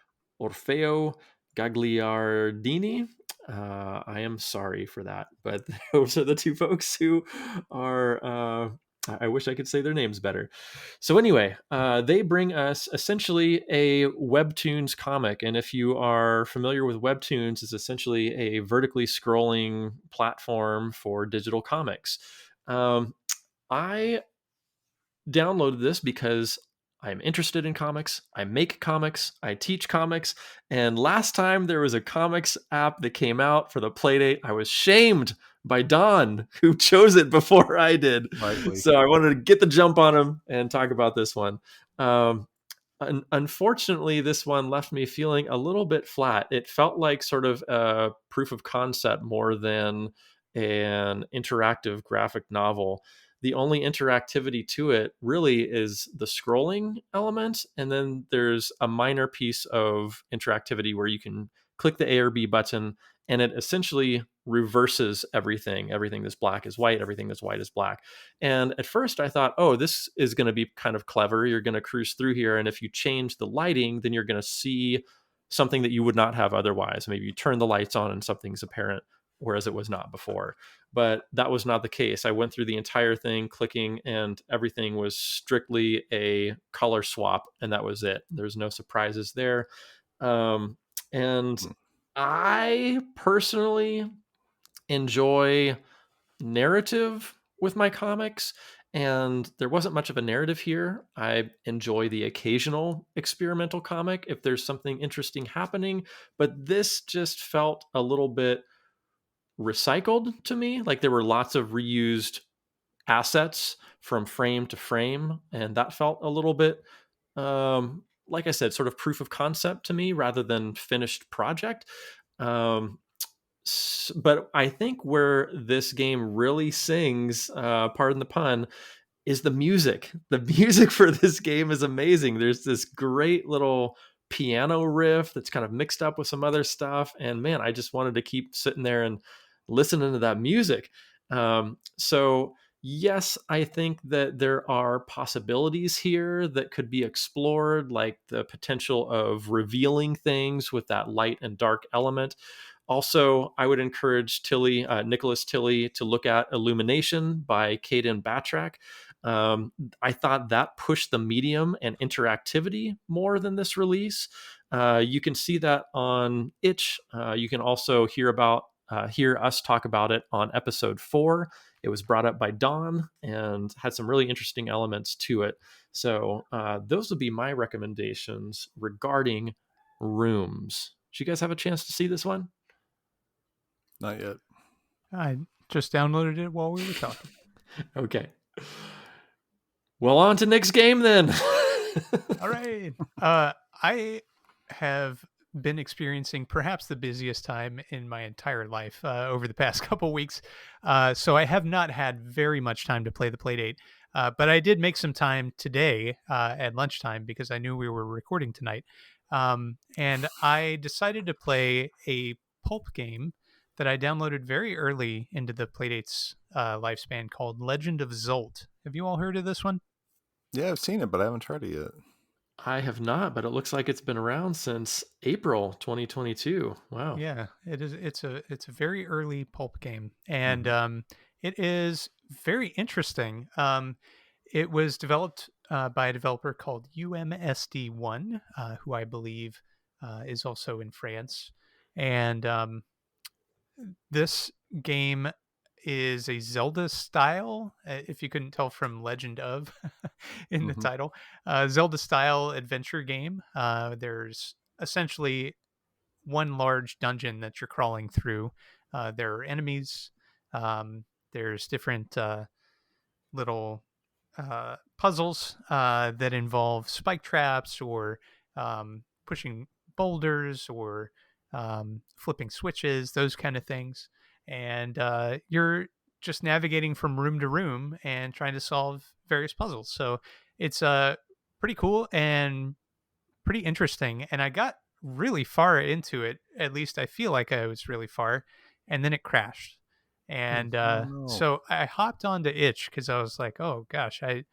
Orfeo Gagliardini. I am sorry for that, but those are the two folks who are, I wish I could say their names better. So anyway, they bring us essentially a Webtoons comic. And if you are familiar with Webtoons, it's essentially a vertically scrolling platform for digital comics. I downloaded this because I'm interested in comics. I make comics. I teach comics. And last time there was a comics app that came out for the Playdate, I was shamed by Don, who chose it before I did. Likely. So I wanted to get the jump on him and talk about this one. Unfortunately, this one left me feeling a little bit flat. It felt like sort of a proof of concept more than an interactive graphic novel. The only interactivity to it really is the scrolling element. And then there's a minor piece of interactivity where you can click the A or B button and it essentially reverses everything. Everything that's black is white. Everything that's white is black. And at first I thought, oh, this is going to be kind of clever. You're going to cruise through here. And if you change the lighting, then you're going to see something that you would not have otherwise. Maybe you turn the lights on and something's apparent, whereas it was not before. But that was not the case. I went through the entire thing clicking and everything was strictly a color swap. And that was it. There's no surprises there. And I personally enjoy narrative with my comics. And there wasn't much of a narrative here. I enjoy the occasional experimental comic if there's something interesting happening. But this just felt a little bit recycled to me. Like there were lots of reused assets from frame to frame, and that felt a little bit like I said, sort of proof of concept to me rather than finished project. But I think where this game really sings, pardon the pun, is the music. The music for this game is amazing. There's this great little piano riff that's kind of mixed up with some other stuff, and man, I just wanted to keep sitting there and listening to that music. So yes, I think that there are possibilities here that could be explored, like the potential of revealing things with that light and dark element. Also, I would encourage Nicolas Tilley to look at Illumination by Caden Batrack. I thought that pushed the medium and interactivity more than this release. You can see that on Itch. You can also hear us talk about it on episode 4. It was brought up by Don and had some really interesting elements to it. So those would be my recommendations regarding Rooms. Did you guys have a chance to see this one? Not yet. I just downloaded it while we were talking. Okay. Well, on to next game then. All right. I have been experiencing perhaps the busiest time in my entire life over the past couple weeks. So I have not had very much time to play the Playdate. But I did make some time today at lunchtime because I knew we were recording tonight. And I decided to play a pulp game that I downloaded very early into the Playdate's lifespan called Legend of Zolt. Have you all heard of this one? Yeah, I've seen it, but I haven't tried it yet. I have not, but it looks like it's been around since April 2022. Wow. Yeah, it is. It's a very early pulp game, and Mhm. it is very interesting. It was developed by a developer called UMSD1, who I believe is also in France, and this game is a Zelda style, if you couldn't tell from Legend of in the Mhm. title, Zelda style adventure game. There's essentially one large dungeon that you're crawling through. There are enemies. There's different little puzzles that involve spike traps or pushing boulders or flipping switches, those kind of things. And you're just navigating from room to room and trying to solve various puzzles. So it's pretty cool and pretty interesting. And I got really far into it. At least I feel like I was really far. And then it crashed. And Oh no. so I hopped onto itch because I was like, oh gosh, I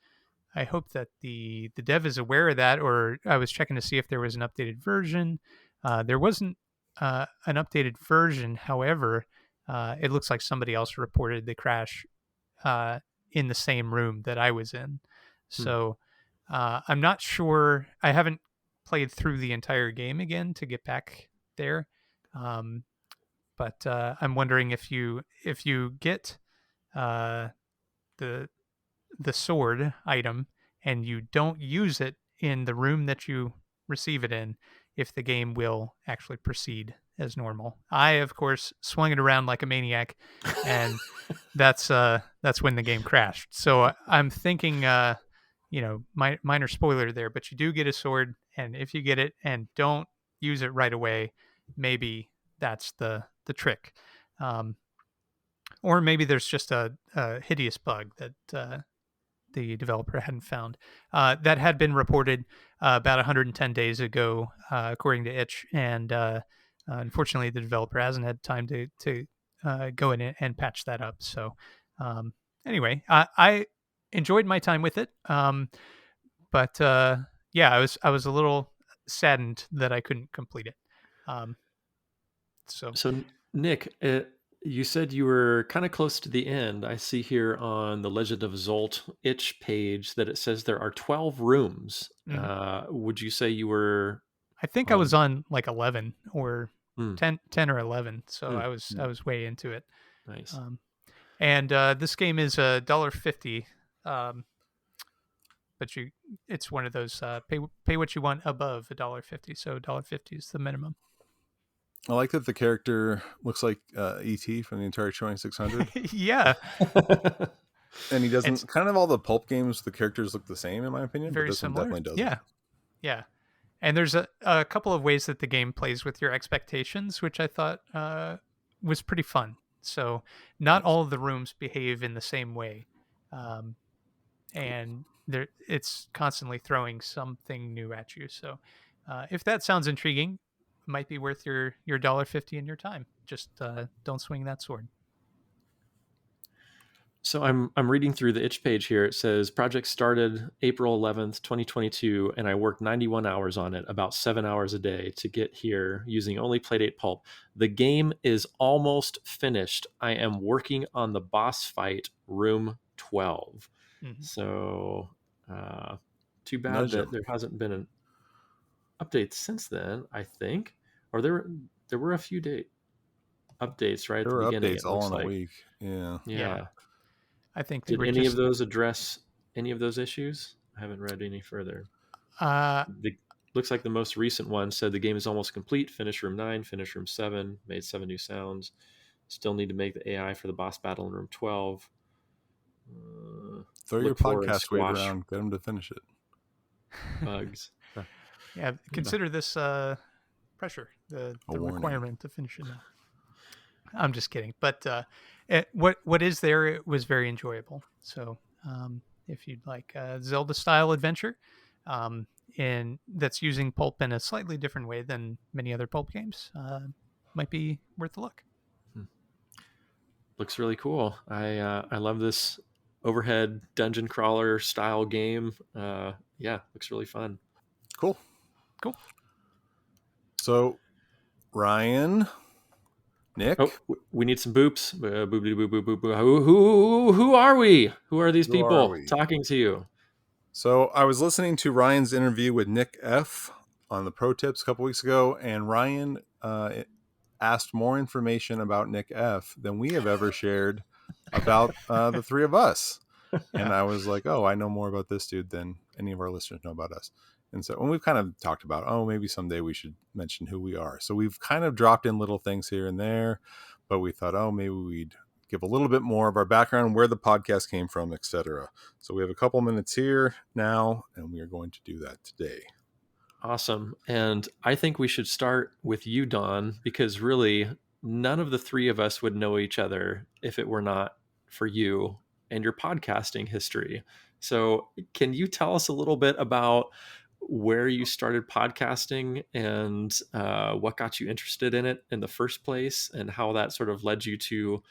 hope that the dev is aware of that. Or I was checking to see if there was an updated version. There wasn't an updated version. However, it looks like somebody else reported the crash uh, in the same room that I was in. Hmm. So I'm not sure. I haven't played through the entire game again to get back there. Um, but I'm wondering if you get uh, the the sword item and you don't use it in the room that you receive it in, if the game will actually proceed as normal. I, of course, swung it around like a maniac, and that's when the game crashed. So I'm thinking, minor spoiler there, but you do get a sword, and if you get it and don't use it right away, maybe that's the trick. Um, or maybe there's just a hideous bug that the developer hadn't found. That had been reported about 110 days ago, according to Itch, and unfortunately, the developer hasn't had time to go in and patch that up. So, anyway, I enjoyed my time with it, but yeah, I was a little saddened that I couldn't complete it. Um, so So, Nick, you said you were kind of close to the end. I see here on the Legend of Zolt itch page that it says there are 12 rooms. mhm. Would you say you were I think I was on? on like 11 or Hmm, 10 or 11, so hmm, I was way into it. nice. Um, and this game is $1.50, um, but it's one of those pay what you want above $1.50. So $1.50 is the minimum. I like that the character looks like ET from the Atari 2600. Yeah, And he it's doesn't. Kind of all the pulp games, the characters look the same in my opinion, but very this one similar. definitely doesn't. Yeah, yeah. And there's a couple of ways that the game plays with your expectations, which I thought was pretty fun. So not Nice. all of the rooms behave in the same way. Um, Cool. and it's constantly throwing something new at you. So, if that sounds intriguing, it might be worth your $1.50 and your time. Just don't swing that sword. So I'm reading through the itch page here. It says project started April 11th, 2022, and I worked 91 hours on it, about 7 hours a day to get here using only Playdate Pulp. The game is almost finished. I am working on the boss fight, room 12. Hmm. So too bad Nudge that him. there hasn't been an update since then, I think. Or there were a few updates right at There the were beginning, updates it all looks in a like. week. Yeah. Yeah, Yeah. I think they Did were any of just. those address any of those issues? I haven't read any further. Uh, The looks like the most recent one said the game is almost complete. Finish room 9, finish room 7, made 7 new sounds. Still need to make the AI for the boss battle in room 12. Throw your Look for and podcast weight squash around. Get them to finish it. bugs. Yeah, consider this pressure, the warning. requirement to finish it now. I'm just kidding, but what is there? It was very enjoyable. So if you'd like a Zelda style adventure, and that's using pulp in a slightly different way than many other pulp games, might be worth a look. Looks really cool. I love this overhead dungeon crawler style game. Yeah, looks really fun. Cool. Cool. So, Ryan, Nick. Oh, we need some boops. Boopity boop boop boop boop. Who are we? Who are these people talking to you? So I was listening to Ryan's interview with Nick F on the Pro Tips a couple weeks ago, and Ryan asked more information about Nick F than we have ever shared about the three of us. And I was like, oh, I know more about this dude than any of our listeners know about us. And so when we've kind of talked about, oh, maybe someday we should mention who we are. So we've kind of dropped in little things here and there, but we thought, oh, maybe we'd give a little bit more of our background, where the podcast came from, etc. So we have a couple minutes here now, and we are going to do that today. Awesome. And I think we should start with you, Don, because really none of the three of us would know each other if it were not for you and your podcasting history. So can you tell us a little bit about where you started podcasting and what got you interested in it in the first place, and how that sort of led you to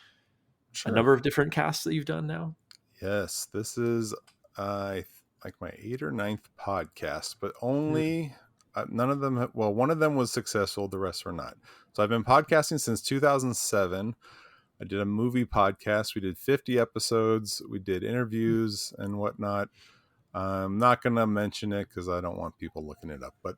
a number of different casts that you've done now? Yes, this is like my 8th or 9th podcast, but only none of them. Well, one of them was successful. The rest were not. So I've been podcasting since 2007. I did a movie podcast. We did 50 episodes. We did interviews and whatnot. I'm not going to mention it because I don't want people looking it up, but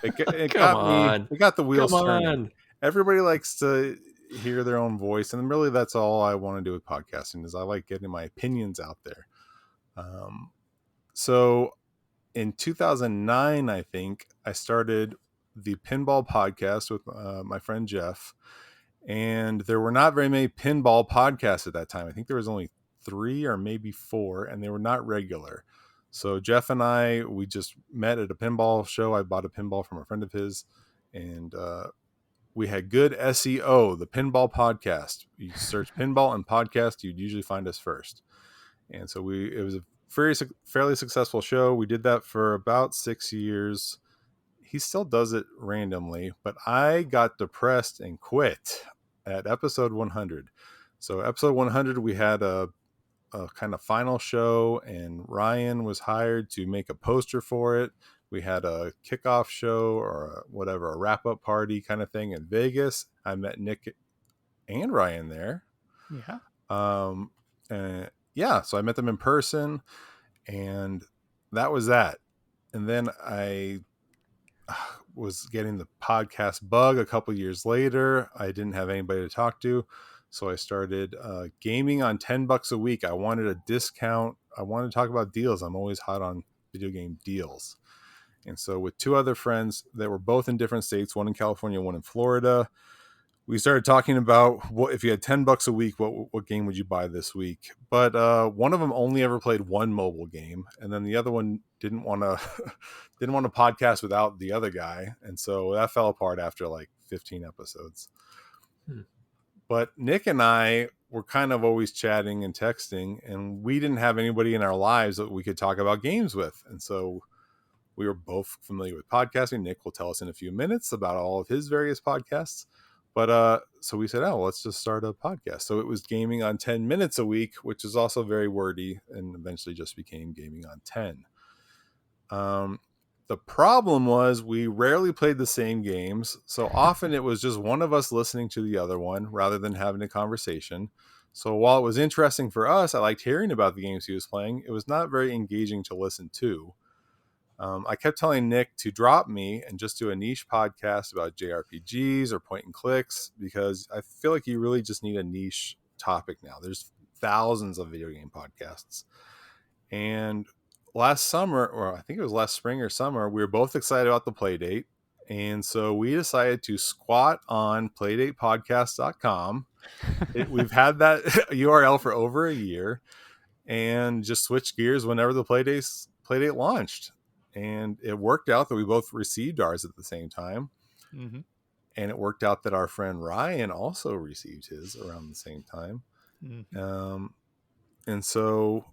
it got me. It got the wheels turning. Everybody likes to hear their own voice, and really that's all I want to do with podcasting, is I like getting my opinions out there. So in 2009, I think I started the pinball podcast with my friend Jeff, and there were not very many pinball podcasts at that time. I think there was only 3 or maybe 4, and they were not regular. So Jeff and we just met at a pinball show. I bought a pinball from a friend of his, and we had good SEO, the pinball podcast. You search pinball and podcast, you'd usually find us first. And so it was a fairly successful show. We did that for about 6 years. He still does it randomly, but I got depressed and quit at episode 100. So episode 100, we had a kind of final show, and Ryan was hired to make a poster for it. We had a kickoff show or a wrap-up party kind of thing in Vegas. I met Nick and Ryan there. Yeah. So I met them in person, and that was that. And then I was getting the podcast bug a couple years later. I didn't have anybody to talk to, so I started gaming on $10 a week. I wanted a discount. I wanted to talk about deals. I'm always hot on video game deals. And so with 2 other friends that were both in different states, one in California, one in Florida, we started talking about if you had $10 a week, what game would you buy this week? But one of them only ever played one mobile game, and then the other one didn't want to podcast without the other guy, and so that fell apart after like 15 episodes. But Nick and I were kind of always chatting and texting, and we didn't have anybody in our lives that we could talk about games with, and so we were both familiar with podcasting. Nick will tell us in a few minutes about all of his various podcasts. But so we said, let's just start a podcast. So it was Gaming on 10 Minutes a Week, which is also very wordy, and eventually just became Gaming on 10. The problem was we rarely played the same games. So often it was just one of us listening to the other one rather than having a conversation. So while it was interesting for us, I liked hearing about the games he was playing. It was not very engaging to listen to. I kept telling Nick to drop me and just do a niche podcast about JRPGs or point and clicks, because I feel like you really just need a niche topic now. There's thousands of video game podcasts. And last summer, or I think it was last spring or summer, we were both excited about the Playdate, And so we decided to squat on playdatepodcast.com. We've had that URL for over a year and just switched gears whenever the Playdate launched. And it worked out that we both received ours at the same time. Mm-hmm. And it worked out that our friend Ryan also received his around the same time. Mm-hmm. And so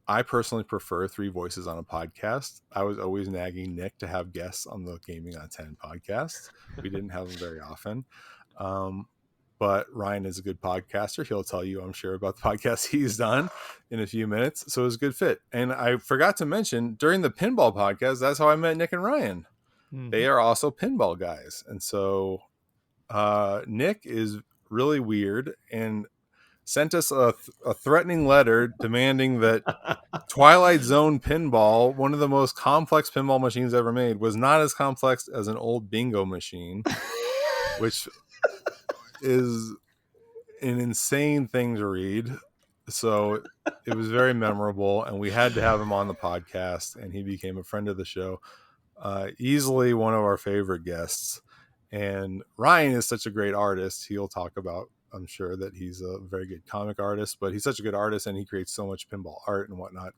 I personally prefer 3 voices on a podcast. I was always nagging Nick to have guests on the Gaming on 10 podcast. We didn't have them very often. But Ryan is a good podcaster. He'll tell you, I'm sure, about the podcast he's done in a few minutes. So it was a good fit. And I forgot to mention, during the pinball podcast, that's how I met Nick and Ryan. Mm-hmm. They are also pinball guys. And so Nick is really weird and sent us a threatening letter demanding that Twilight Zone pinball, one of the most complex pinball machines ever made, was not as complex as an old bingo machine, which is an insane thing to read. So it was very memorable, and we had to have him on the podcast, and he became a friend of the show. Easily one of our favorite guests. And Ryan is such a great artist. He'll talk about, I'm sure, that he's a very good comic artist, but he's such a good artist and he creates so much pinball art and whatnot.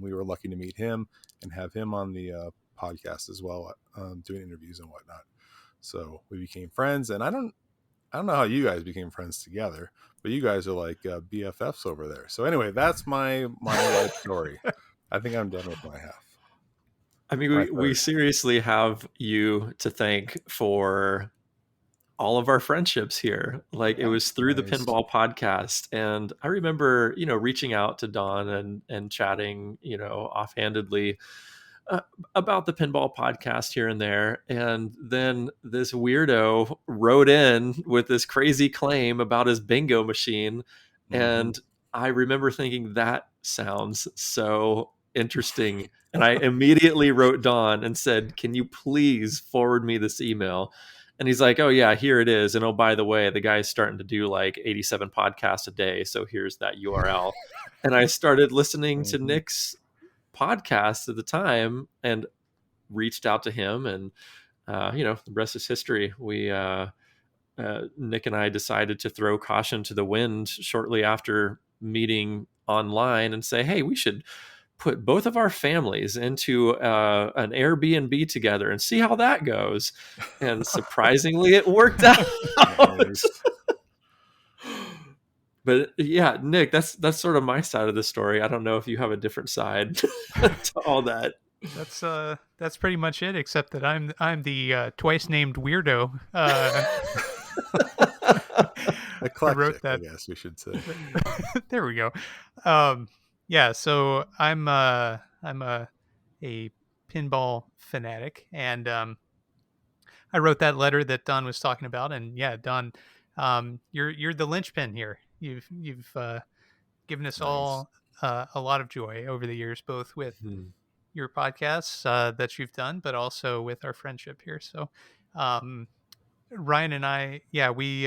We were lucky to meet him and have him on the podcast as well, doing interviews and whatnot. So we became friends, and I don't know how you guys became friends together, but you guys are like BFFs over there. So anyway, that's my life story. I think I'm done with my half. I mean, we seriously have you to thank for all of our friendships here. Like, it was through the pinball podcast. And I remember, reaching out to Don and chatting, offhandedly about the pinball podcast here and there. And then this weirdo wrote in with this crazy claim about his bingo machine. Mm-hmm. And I remember thinking, that sounds so interesting. And I immediately wrote Don and said, can you please forward me this email? And he's like, oh yeah, here it is. And oh, by the way, the guy's starting to do like 87 podcasts a day. So here's that URL. And I started listening to Nick's podcast at the time and reached out to him. And, the rest is history. We, Nick and I decided to throw caution to the wind shortly after meeting online and say, hey, we should put both of our families into an Airbnb together and see how that goes. And surprisingly, it worked out. But yeah, Nick, that's sort of my side of the story. I don't know if you have a different side to all that. That's pretty much it, except that I'm the twice named weirdo. Eclectic, I wrote that. I guess we should say. There we go. Yeah, so I'm a pinball fanatic, and I wrote that letter that Don was talking about, and yeah, Don, you're the linchpin here. You've given us all a lot of joy over the years, both with your podcasts that you've done, but also with our friendship here. So Ryan and I, yeah, we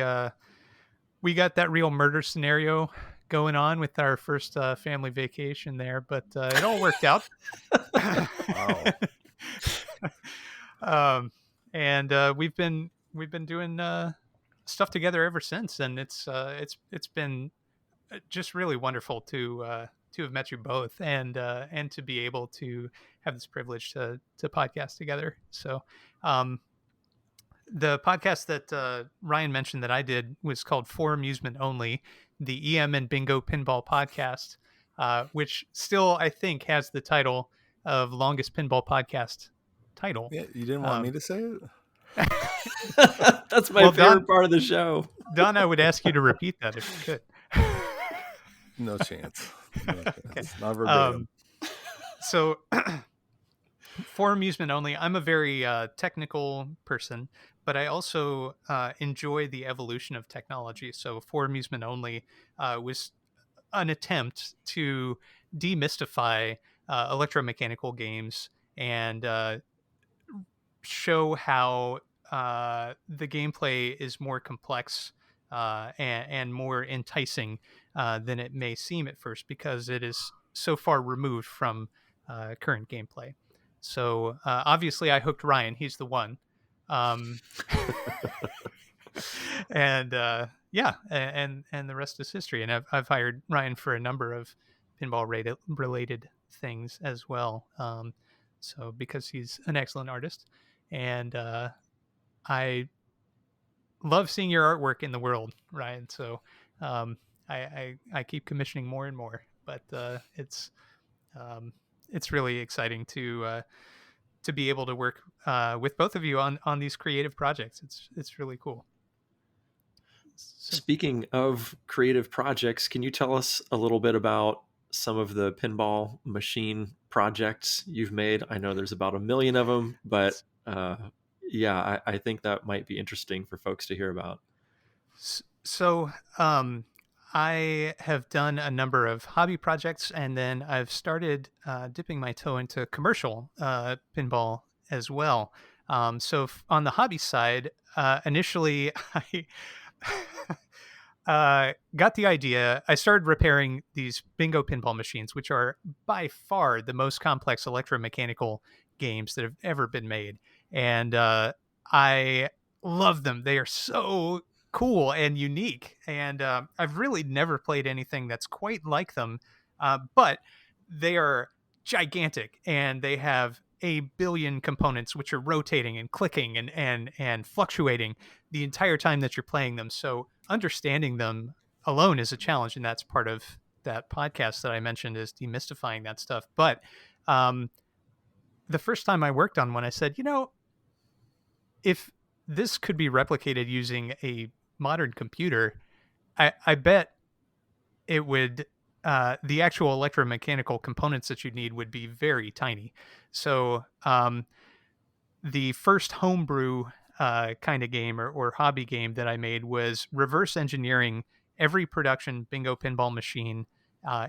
got that real murder scenario going on with our first family vacation there, but it all worked out. Wow. And we've been doing stuff together ever since, and it's been just really wonderful to have met you both, and to be able to have this privilege to podcast together. So the podcast that Ryan mentioned that I did was called For Amusement Only, the EM and Bingo Pinball Podcast, which still, I think, has the title of longest pinball podcast title. Yeah, you didn't want me to say it? That's my favorite part of the show. Don, I would ask you to repeat that if you could. No chance. Okay. Not verbatim. So For Amusement Only, I'm a very technical person, but I also enjoy the evolution of technology. So For Amusement Only was an attempt to demystify electromechanical games and show how the gameplay is more complex and more enticing than it may seem at first, because it is so far removed from current gameplay. So obviously I hooked Ryan. He's the one. Um, and and the rest is history. And I've hired Ryan for a number of pinball related things as well. So because he's an excellent artist, and I love seeing your artwork in the world, Ryan. So um, I keep commissioning more and more, but um, it's really exciting to be able to work with both of you on these creative projects. It's really cool. So, Speaking of creative projects, can you tell us a little bit about some of the pinball machine projects you've made? I know there's about 1 million of them, but yeah, I think that might be interesting for folks to hear about. So I have done a number of hobby projects, and then I've started dipping my toe into commercial pinball as well. On the hobby side, initially I got the idea. I started repairing these bingo pinball machines, which are by far the most complex electromechanical games that have ever been made. And I love them. They are so cool and unique. And I've really never played anything that's quite like them. But they are gigantic, and they have a billion components which are rotating and clicking and fluctuating the entire time that you're playing them. So understanding them alone is a challenge, and that's part of that podcast that I mentioned, is demystifying that stuff. But the first time I worked on one, I said, if this could be replicated using a modern computer, I bet it would, the actual electromechanical components that you'd need would be very tiny. So the first homebrew kind of game or hobby game that I made was reverse engineering every production bingo pinball machine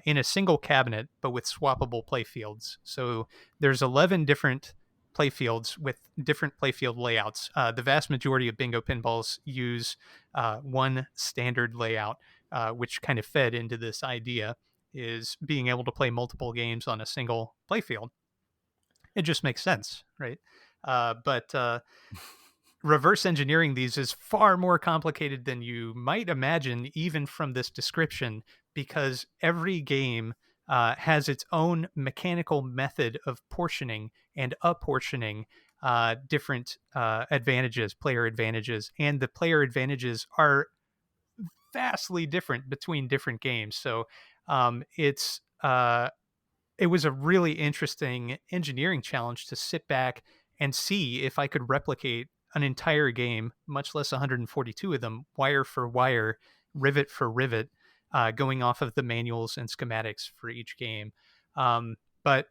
in a single cabinet, but with swappable playfields. So there's 11 different playfields with different playfield layouts. The vast majority of bingo pinballs use one standard layout, which kind of fed into this idea, is being able to play multiple games on a single playfield. It just makes sense, right? But reverse engineering these is far more complicated than you might imagine, even from this description, because every game has its own mechanical method of portioning and apportioning different advantages, player advantages, and the player advantages are vastly different between different games. So it was a really interesting engineering challenge to sit back and see if I could replicate an entire game, much less 142 of them, wire for wire, rivet for rivet, going off of the manuals and schematics for each game. But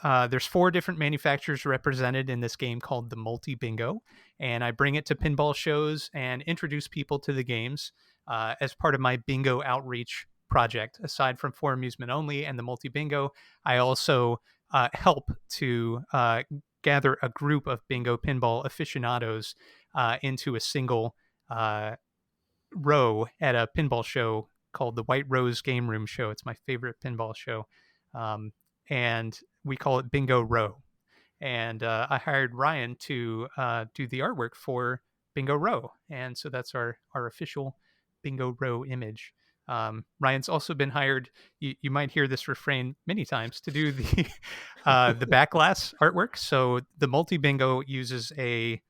there's 4 different manufacturers represented in this game called the Multi Bingo, and I bring it to pinball shows and introduce people to the games as part of my bingo outreach project. Aside from For Amusement Only and the Multi Bingo, I also help to gather a group of bingo pinball aficionados into a single row at a pinball show called the White Rose Game Room Show. It's my favorite pinball show. And we call it Bingo Row. And I hired Ryan to do the artwork for Bingo Row. And so that's our official Bingo Row image. Ryan's also been hired. You might hear this refrain many times, to do the back glass artwork. So the Multi Bingo uses a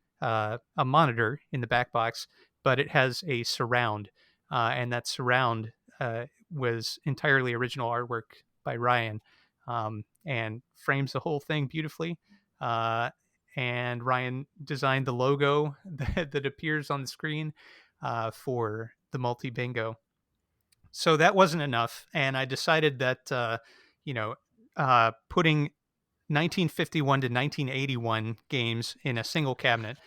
monitor in the back box, but it has a surround, and that surround was entirely original artwork by Ryan, and frames the whole thing beautifully. And Ryan designed the logo that appears on the screen for the Multi Bingo. So that wasn't enough, and I decided that putting 1951 to 1981 games in a single cabinet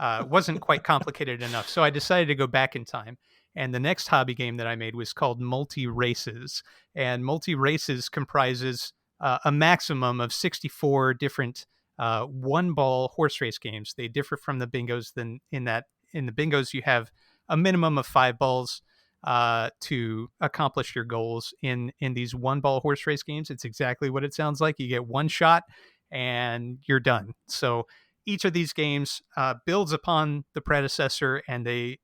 wasn't quite complicated enough. So I decided to go back in time. And the next hobby game that I made was called Multi Races. And Multi Races comprises a maximum of 64 different one-ball horse race games. They differ from the bingos in the bingos you have a minimum of 5 balls to accomplish your goals. In these one-ball horse race games, it's exactly what it sounds like. You get one shot and you're done. So each of these games builds upon the predecessor, and they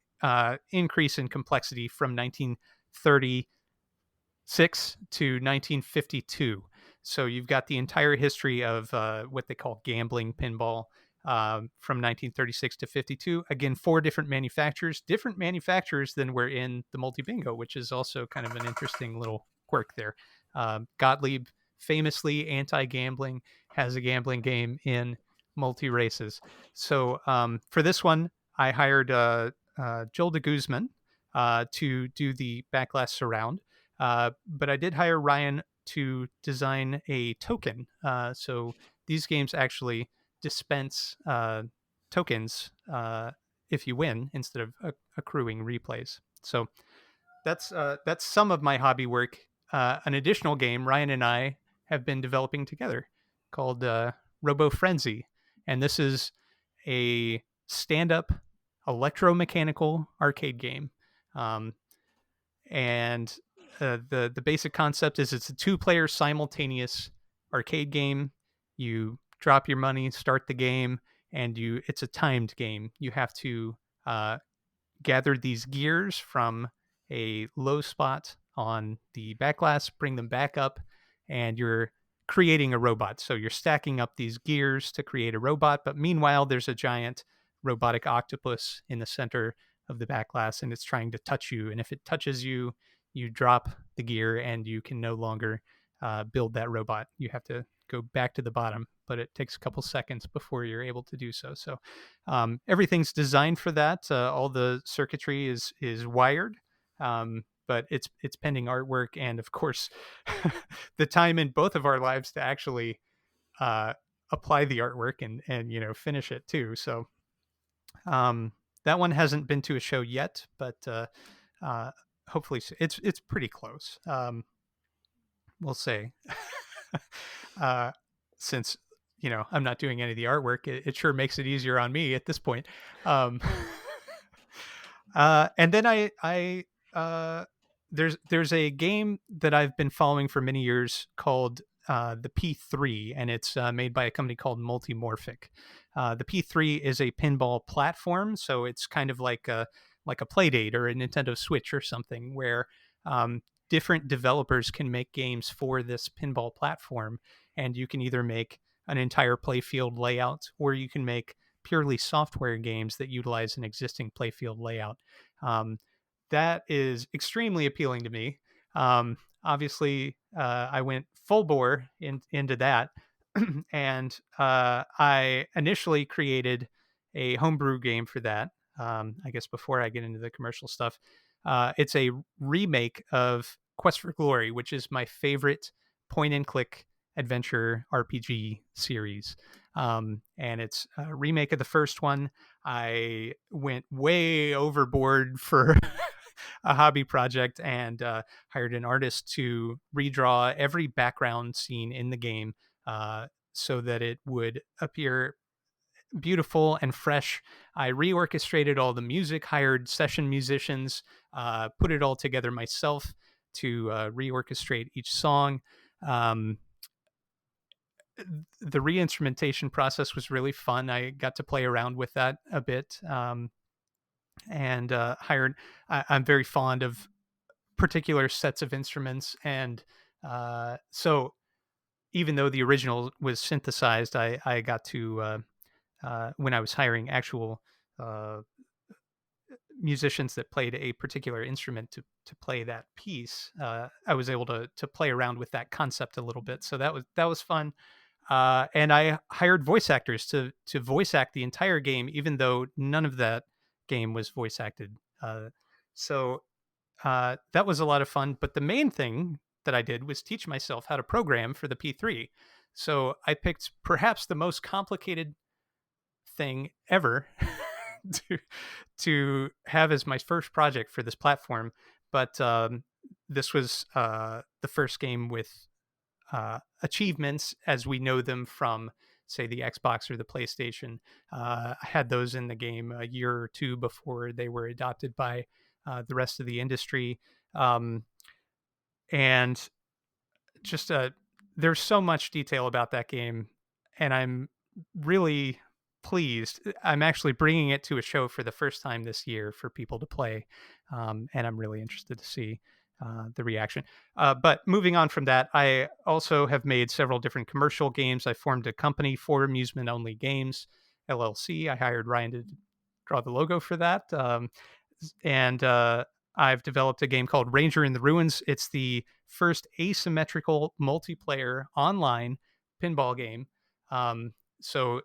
increase in complexity from 1936 to 1952. So you've got the entire history of what they call gambling pinball from 1936 to 52. Again, 4 different manufacturers than were in the multi bingo, which is also kind of an interesting little quirk there. Gottlieb, famously anti-gambling, has a gambling game in multi races. So for this one, I hired Joel de Guzman to do the backlash surround. But I did hire Ryan to design a token. So these games actually dispense tokens if you win instead of accruing replays. So that's some of my hobby work. An additional game Ryan and I have been developing together called Robo Frenzy, and this is a stand-up electromechanical arcade game. And the basic concept is it's a 2-player simultaneous arcade game. You drop your money, start the game, and it's a timed game. You have to gather these gears from a low spot on the backglass, bring them back up, and you're creating a robot. So you're stacking up these gears to create a robot, but meanwhile there's a giant robotic octopus in the center of the backglass, and it's trying to touch you. And if it touches you, you drop the gear and you can no longer build that robot. You have to go back to the bottom, but it takes a couple seconds before you're able to do so. So everything's designed for that. All the circuitry is wired, but it's pending artwork, and of course, the time in both of our lives to actually apply the artwork and finish it too. So that one hasn't been to a show yet, but hopefully it's pretty close. We'll say. Since I'm not doing any of the artwork, it sure makes it easier on me at this point. And then I there's a game that I've been following for many years called the P3, and it's made by a company called Multimorphic. The P3 is a pinball platform, so it's kind of like a Playdate or a Nintendo Switch or something, where different developers can make games for this pinball platform, and you can either make an entire playfield layout, or you can make purely software games that utilize an existing playfield layout. That is extremely appealing to me. Obviously, I went full bore into that, and I initially created a homebrew game for that. I guess before I get into the commercial stuff, it's a remake of Quest for Glory, which is my favorite point-and-click adventure RPG series. And it's a remake of the first one. I went way overboard for a hobby project and hired an artist to redraw every background scene in the game so that it would appear beautiful and fresh. I reorchestrated all the music, hired session musicians, put it all together myself to reorchestrate each song. The reinstrumentation process was really fun. I got to play around with that a bit, and hired. I'm very fond of particular sets of instruments, and so even though the original was synthesized, I got to when I was hiring actual musicians that played a particular instrument to play that piece, I was able to play around with that concept a little bit. So that was fun. And I hired voice actors to voice act the entire game, even though none of that game was voice acted. So that was a lot of fun. But the main thing that I did was teach myself how to program for the P3. So I picked perhaps the most complicated thing ever to have as my first project for this platform. But this was the first game with achievements as we know them from, say, the Xbox or the PlayStation. I had those in the game a year or two before they were adopted by the rest of the industry. And just there's so much detail about that game, and I'm really pleased. I'm actually bringing it to a show for the first time this year for people to play, and I'm really interested to see the reaction. But moving on from that, I also have made several different commercial games. I formed a company for amusement only games, LLC. I hired Ryan to draw the logo for that. And I've developed a game called Ranger in the Ruins. It's the first asymmetrical multiplayer online pinball game. So,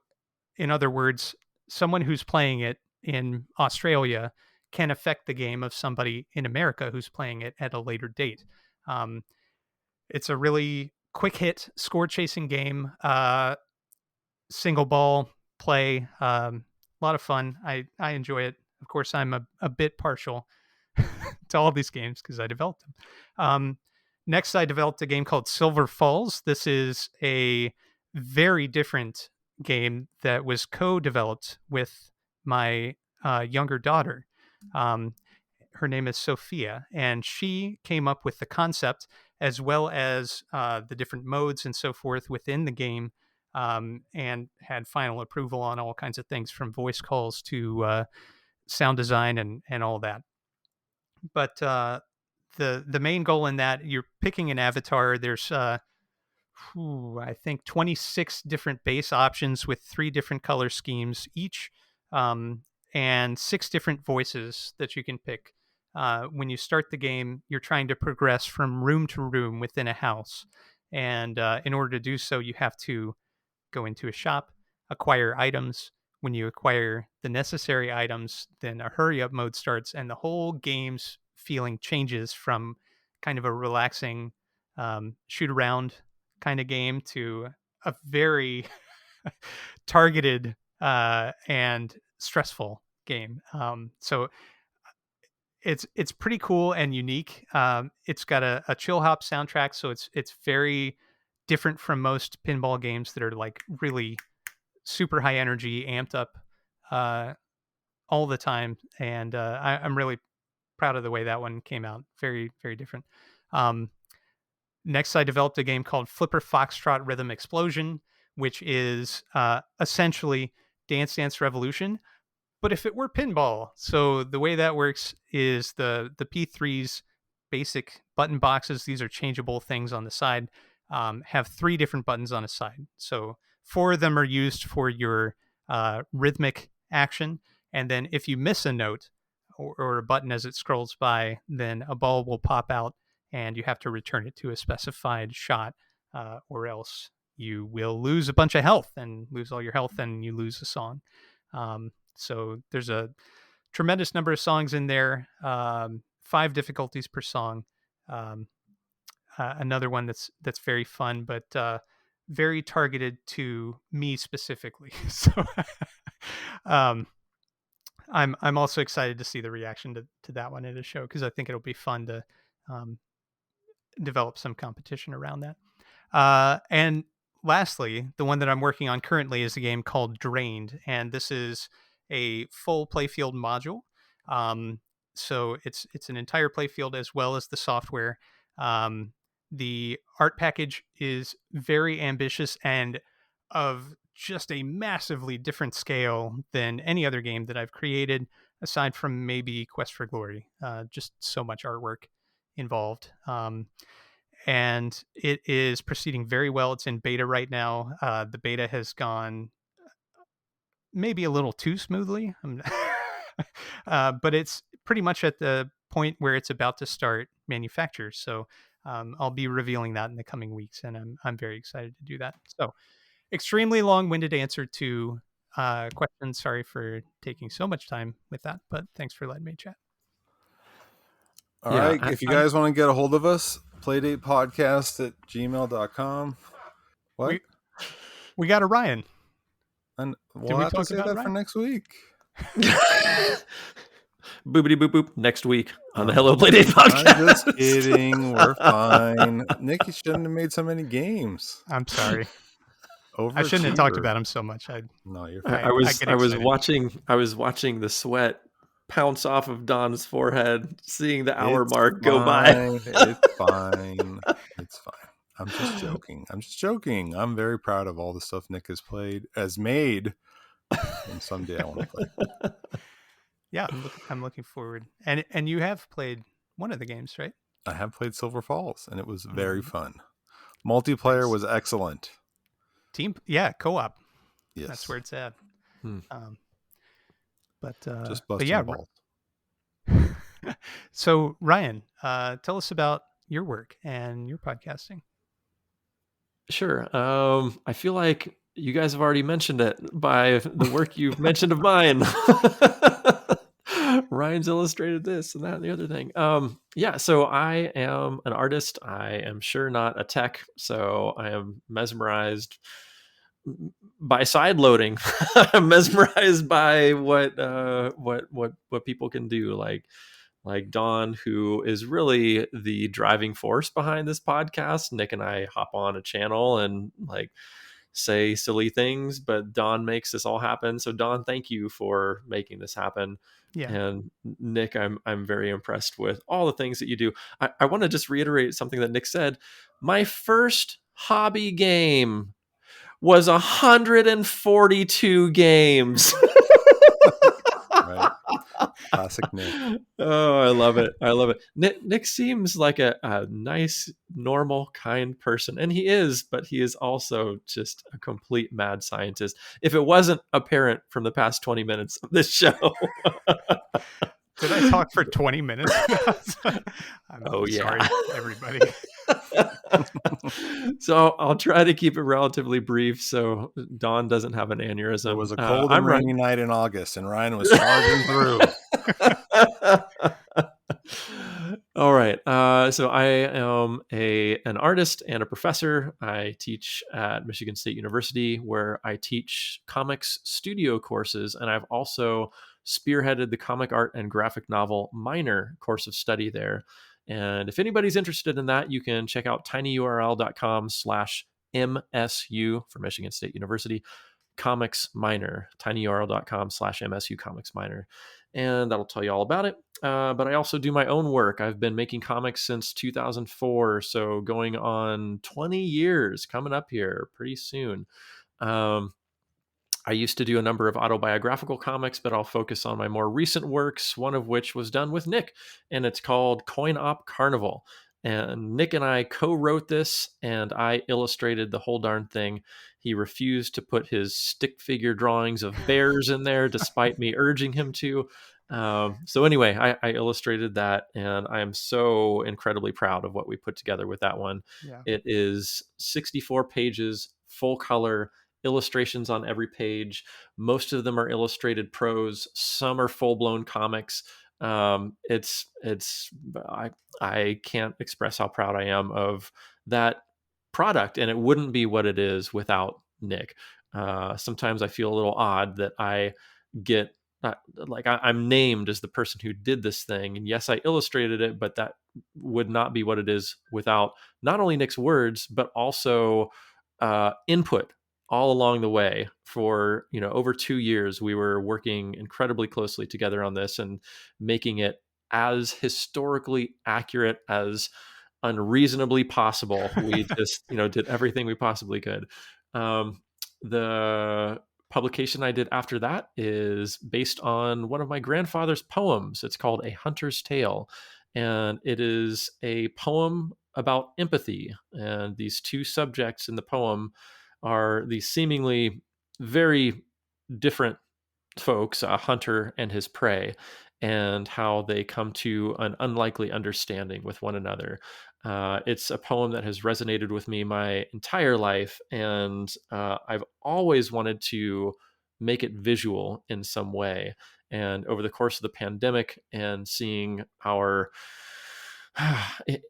in other words, someone who's playing it in Australia can affect the game of somebody in America who's playing it at a later date. Um, it's a really quick hit score chasing game, single ball play, a lot of fun. I enjoy it. Of course, I'm a bit partial to all these games because I developed them. Next, I developed a game called Silver Falls. This is a very different game that was co-developed with my younger daughter. Her name is Sophia, and she came up with the concept as well as the different modes and so forth within the game, and had final approval on all kinds of things from voice calls to sound design and all that. But the main goal in that, you're picking an avatar. There's I think 26 different base options with 3 different color schemes each, and 6 different voices that you can pick. When you start the game, you're trying to progress from room to room within a house. And in order to do so, you have to go into a shop, acquire items. When you acquire the necessary items, then a hurry up mode starts, and the whole game's feeling changes from kind of a relaxing shoot around kind of game to a very targeted and stressful game. So it's pretty cool and unique. It's got a chill hop soundtrack, so it's very different from most pinball games that are like really super high energy, amped up all the time. And I'm really proud of the way that one came out. Very, very different. Next, I developed a game called Flipper Foxtrot Rhythm Explosion, which is essentially Dance Dance Revolution, but if it were pinball. So the way that works is the P3's basic button boxes. These are changeable things on the side. Have 3 different buttons on a side. So 4 of them are used for your rhythmic action. And then if you miss a note or a button as it scrolls by, then a ball will pop out and you have to return it to a specified shot, or else you will lose a bunch of health and lose all your health and you lose a song. So there's a tremendous number of songs in there, 5 difficulties per song. Another one that's very fun, but very targeted to me specifically. So I'm also excited to see the reaction to that one at a show, because I think it'll be fun to develop some competition around that. And lastly, the one that I'm working on currently is a game called Drained, and this is a full playfield module. So it's an entire playfield as well as the software. The art package is very ambitious and of just a massively different scale than any other game that I've created, aside from maybe Quest for Glory. Just so much artwork involved. And it is proceeding very well. It's in beta right now. The beta has gone maybe a little too smoothly, but it's pretty much at the point where it's about to start manufacture. So I'll be revealing that in the coming weeks, and I'm very excited to do that. So extremely long-winded answer to questions. Sorry for taking so much time with that, but thanks for letting me chat. All right. If you guys want to get a hold of us, playdatepodcast@gmail.com. What? We got a Ryan. And we'll have to say that Ryan for next week. Boopity boop boop. Next week on the Hello Playdate podcast. I'm just kidding. We're fine. Nick, you shouldn't have made so many games. I'm sorry. I shouldn't have talked about him so much. No, you're fine. I was watching the sweat pounce off of Don's forehead, seeing the hour mark go by. It's fine. It's fine. I'm just joking. I'm very proud of all the stuff Nick has made And someday I want to play. Yeah, I'm looking forward. And you have played one of the games, right? I have played Silver Falls, and it was very Mhm. fun. Multiplayer Nice. was excellent. Co-op. Yes. That's where it's at. Just But busting yeah. balls. So Ryan, tell us about your work and your podcasting. Sure. I feel like you guys have already mentioned it by the work you've mentioned of mine. Ryan's illustrated this and that and the other thing. Yeah, so I am an artist. I am sure not a tech, so I am mesmerized by side loading. I'm mesmerized by what people can do, like Dawn, who is really the driving force behind this podcast. Nick and I hop on a channel and like say silly things, but Dawn makes this all happen. So Dawn, thank you for making this happen. Yeah. And Nick, I'm very impressed with all the things that you do. I want to just reiterate something that Nick said. My first hobby game was 142 games. Right. Classic Nick. Oh, I love it. I love it. Nick seems like a nice, normal, kind person. And he is, but he is also just a complete mad scientist. If it wasn't apparent from the past 20 minutes of this show. Did I talk for 20 minutes? I'm sorry, everybody. So I'll try to keep it relatively brief so Dawn doesn't have an aneurysm. It was a cold and rainy night in August, and Ryan was charging through. All right. So I am an artist and a professor. I teach at Michigan State University, where I teach comics studio courses, and I've also spearheaded the comic art and graphic novel minor course of study there. And if anybody's interested in that, you can check out tinyurl.com/MSU for Michigan State University comics minor, tinyurl.com/MSU comics minor. And that'll tell you all about it. But I also do my own work. I've been making comics since 2004, so going on 20 years coming up here pretty soon. I used to do a number of autobiographical comics, but I'll focus on my more recent works, one of which was done with Nick, and it's called Coin Op Carnival. And Nick and I co-wrote this, and I illustrated the whole darn thing. He refused to put his stick figure drawings of bears in there, despite me urging him to. So anyway, I illustrated that, and I am so incredibly proud of what we put together with that one. Yeah. It is 64 pages, full color, illustrations on every page. Most of them are illustrated prose. Some are full-blown comics. I can't express how proud I am of that product, and it wouldn't be what it is without Nick. Sometimes I feel a little odd that I get I'm named as the person who did this thing, and yes, I illustrated it, but that would not be what it is without not only Nick's words but also input all along the way. For over 2 years we were working incredibly closely together on this and making it as historically accurate as unreasonably possible. We just did everything we possibly could. The publication I did after that is based on one of my grandfather's poems. It's called A Hunter's Tale, and it is a poem about empathy. And these two subjects in the poem are these seemingly very different folks, a hunter and his prey, and how they come to an unlikely understanding with one another. It's a poem that has resonated with me my entire life, and I've always wanted to make it visual in some way. And over the course of the pandemic and seeing our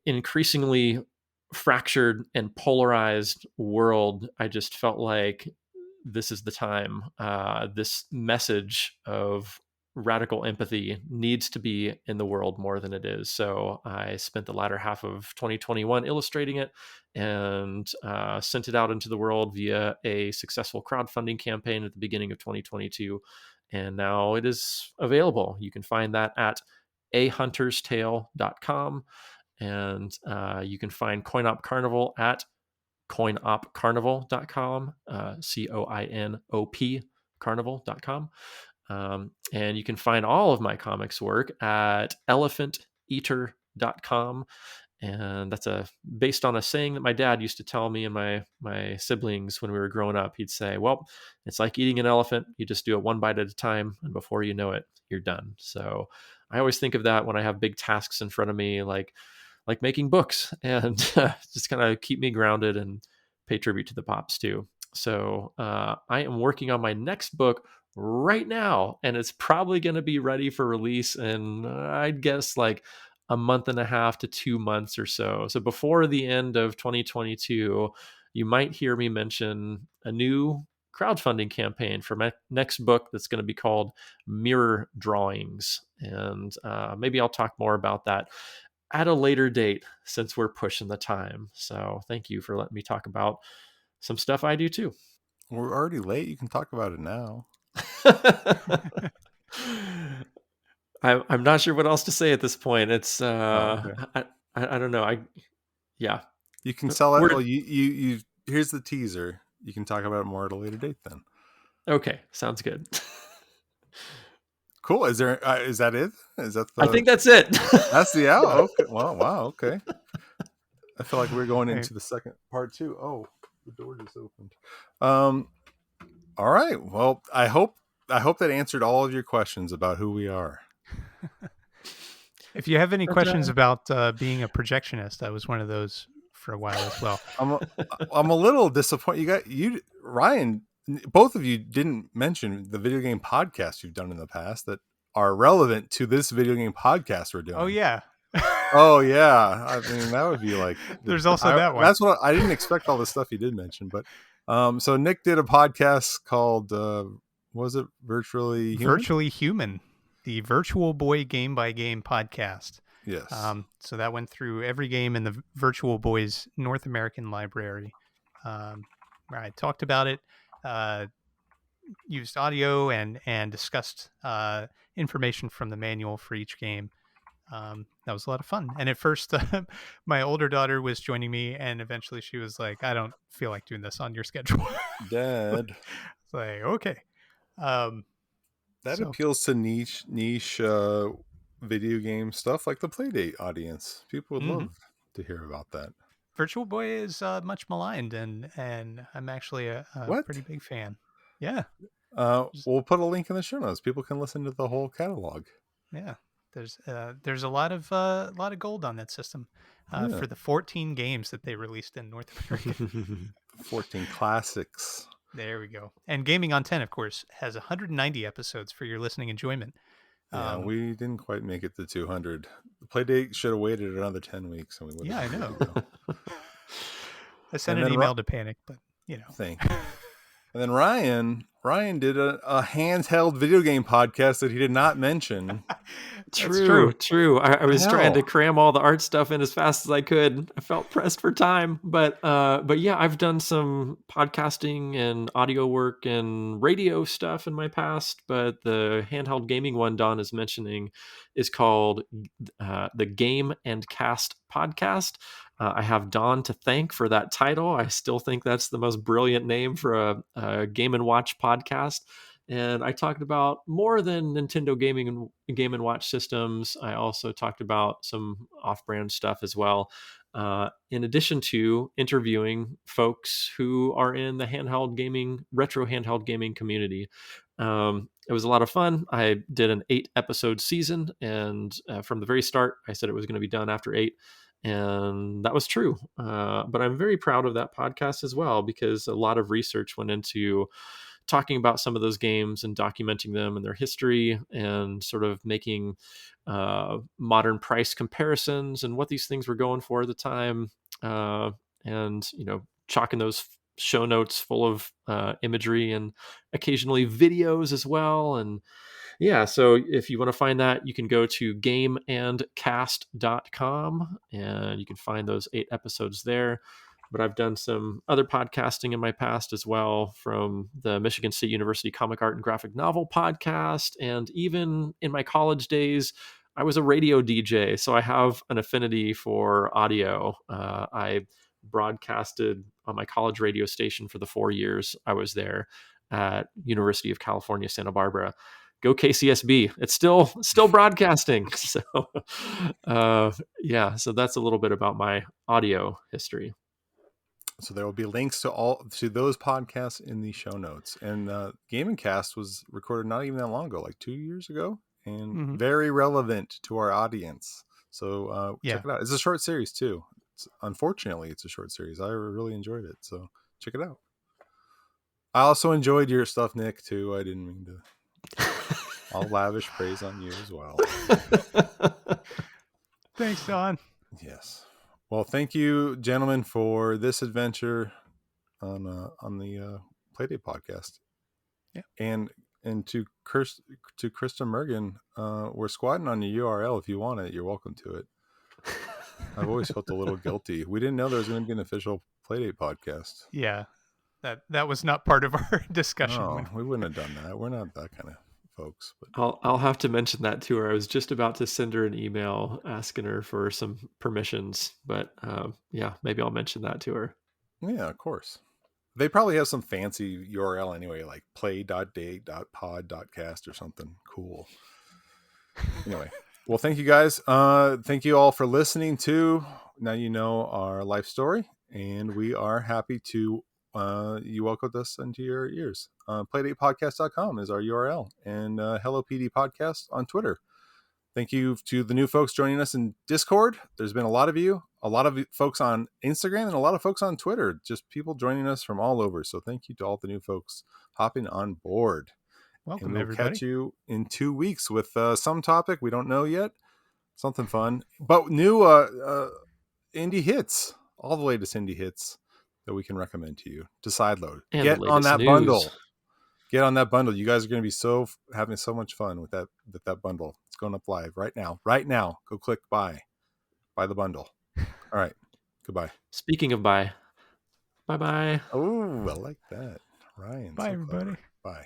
increasingly fractured and polarized world, I just felt like this is the time. This message of radical empathy needs to be in the world more than it is. So I spent the latter half of 2021 illustrating it and sent it out into the world via a successful crowdfunding campaign at the beginning of 2022. And now it is available. You can find that at ahunterstale.com. And you can find Coin Op Carnival at coinopcarnival.com, COINOP carnival.com. And you can find all of my comics work at elephanteater.com. And that's based on a saying that my dad used to tell me and my siblings when we were growing up. He'd say, well, it's like eating an elephant. You just do it one bite at a time, and before you know it, you're done. So I always think of that when I have big tasks in front of me, like making books, and just kind of keep me grounded and pay tribute to the pops too. So I am working on my next book right now, and it's probably going to be ready for release in, I'd guess, like a month and a half to 2 months or so. So before the end of 2022, you might hear me mention a new crowdfunding campaign for my next book that's going to be called Mirror Drawings. And maybe I'll talk more about that at a later date, since we're pushing the time. So thank you for letting me talk about some stuff I do too. We're already late. You can talk about it now. I'm not sure what else to say at this point. It's Okay. I don't know. Yeah. You can sell it. Well, you here's the teaser. You can talk about it more at a later date then. Okay, sounds good. Cool. Is that it? Is that I think that's it. That's the out. Okay. Well, wow. Okay. I feel like we're going into the second part too. Oh, the door just opened. All right. Well, I hope that answered all of your questions about who we are. If you have any questions about being a projectionist, I was one of those for a while as well. I'm a little disappointed. Ryan, both of you didn't mention the video game podcasts you've done in the past that are relevant to this video game podcast we're doing. Oh yeah. Oh yeah. I mean, that would be like. There's also that one. That's what I didn't expect. All the stuff you did mention, but so Nick did a podcast called was it Virtually Human, the Virtual Boy Game by Game podcast. Yes. So that went through every game in the Virtual Boy's North American library. Where I talked about it, used audio and discussed information from the manual for each game. That was a lot of fun. And at first, my older daughter was joining me, and eventually she was like, I don't feel like doing this on your schedule. Dad. It's like, okay. That appeals to niche video game stuff like the Playdate audience. People would love to hear about that. Virtual Boy is much maligned, and I'm actually a pretty big fan. Yeah. We'll put a link in the show notes. People can listen to the whole catalog. Yeah. There's a lot of gold on that system for the 14 games that they released in North America. 14 classics. There we go. And Gaming on 10, of course, has 190 episodes for your listening enjoyment. Yeah, we didn't quite make it to 200. The Playdate should have waited another 10 weeks. And we I know. I sent an email to Panic, but Thank you. And then Ryan did a handheld video game podcast that he did not mention. True. I was trying to cram all the art stuff in as fast as I could. I felt pressed for time, but yeah, I've done some podcasting and audio work and radio stuff in my past. But the handheld gaming one Don is mentioning is called the Game and Cast Podcast. I have Don to thank for that title. I still think that's the most brilliant name for a Game & Watch podcast. And I talked about more than Nintendo gaming and Game & Watch systems. I also talked about some off-brand stuff as well, in addition to interviewing folks who are in the retro handheld gaming community. It was a lot of fun. I did an 8-episode season, and from the very start, I said it was going to be done after 8. And that was true. But I'm very proud of that podcast as well, because a lot of research went into talking about some of those games and documenting them and their history, and sort of making modern price comparisons and what these things were going for at the time. And, chalking those show notes full of imagery and occasionally videos as well. And yeah, so if you want to find that, you can go to gameandcast.com and you can find those 8 episodes there. But I've done some other podcasting in my past as well, from the Michigan State University Comic Art and Graphic Novel podcast. And even in my college days, I was a radio DJ. So I have an affinity for audio. I broadcasted on my college radio station for the 4 years I was there. at University of California, Santa Barbara. Go KCSB. It's still broadcasting. So yeah, so that's a little bit about my audio history. So there will be links to those podcasts in the show notes. And Gaming Cast was recorded not even that long ago, like 2 years ago, and very relevant to our audience. So check it out. It's a short series too. Unfortunately, it's a short series. I really enjoyed it. So check it out. I also enjoyed your stuff, Nick, too. I didn't mean to. I'll lavish praise on you as well. Thanks, Don. Yes. Well, thank you, gentlemen, for this adventure on the Playdate podcast. Yeah. And to Krista Mergen, we're squatting on your URL. If you want it, you're welcome to it. I've always felt a little guilty. We didn't know there was going to be an official Playdate podcast. Yeah. That was not part of our discussion. No, we wouldn't have done that. We're not that kind of folks. But I'll have to mention that to her. I was just about to send her an email asking her for some permissions, but yeah, maybe I'll mention that to her. Yeah, of course. They probably have some fancy URL anyway, like play.date.pod.cast or something cool. Anyway, well, thank you guys. Thank you all for listening to Now You Know Our Life Story, and we are happy to you welcomed us into your ears. Playdatepodcast.com is our URL, and Hello PD Podcast on Twitter. Thank you to the new folks joining us in Discord. There's been a lot of folks on Instagram, and a lot of folks on Twitter, just people joining us from all over. So thank you to all the new folks hopping on board. Welcome, and we'll everybody. Catch you in 2 weeks with some topic we don't know yet. Something fun, but new indie hits, all the latest indie hits that we can recommend to you to sideload. And Get on that news. bundle. Get on that bundle. You guys are going to be having so much fun with that bundle. It's going up live right now. Right now. Go click buy the bundle. All right. Goodbye. Speaking of bye-bye. Oh, I like that. Ryan. Bye, everybody. Clever. Bye.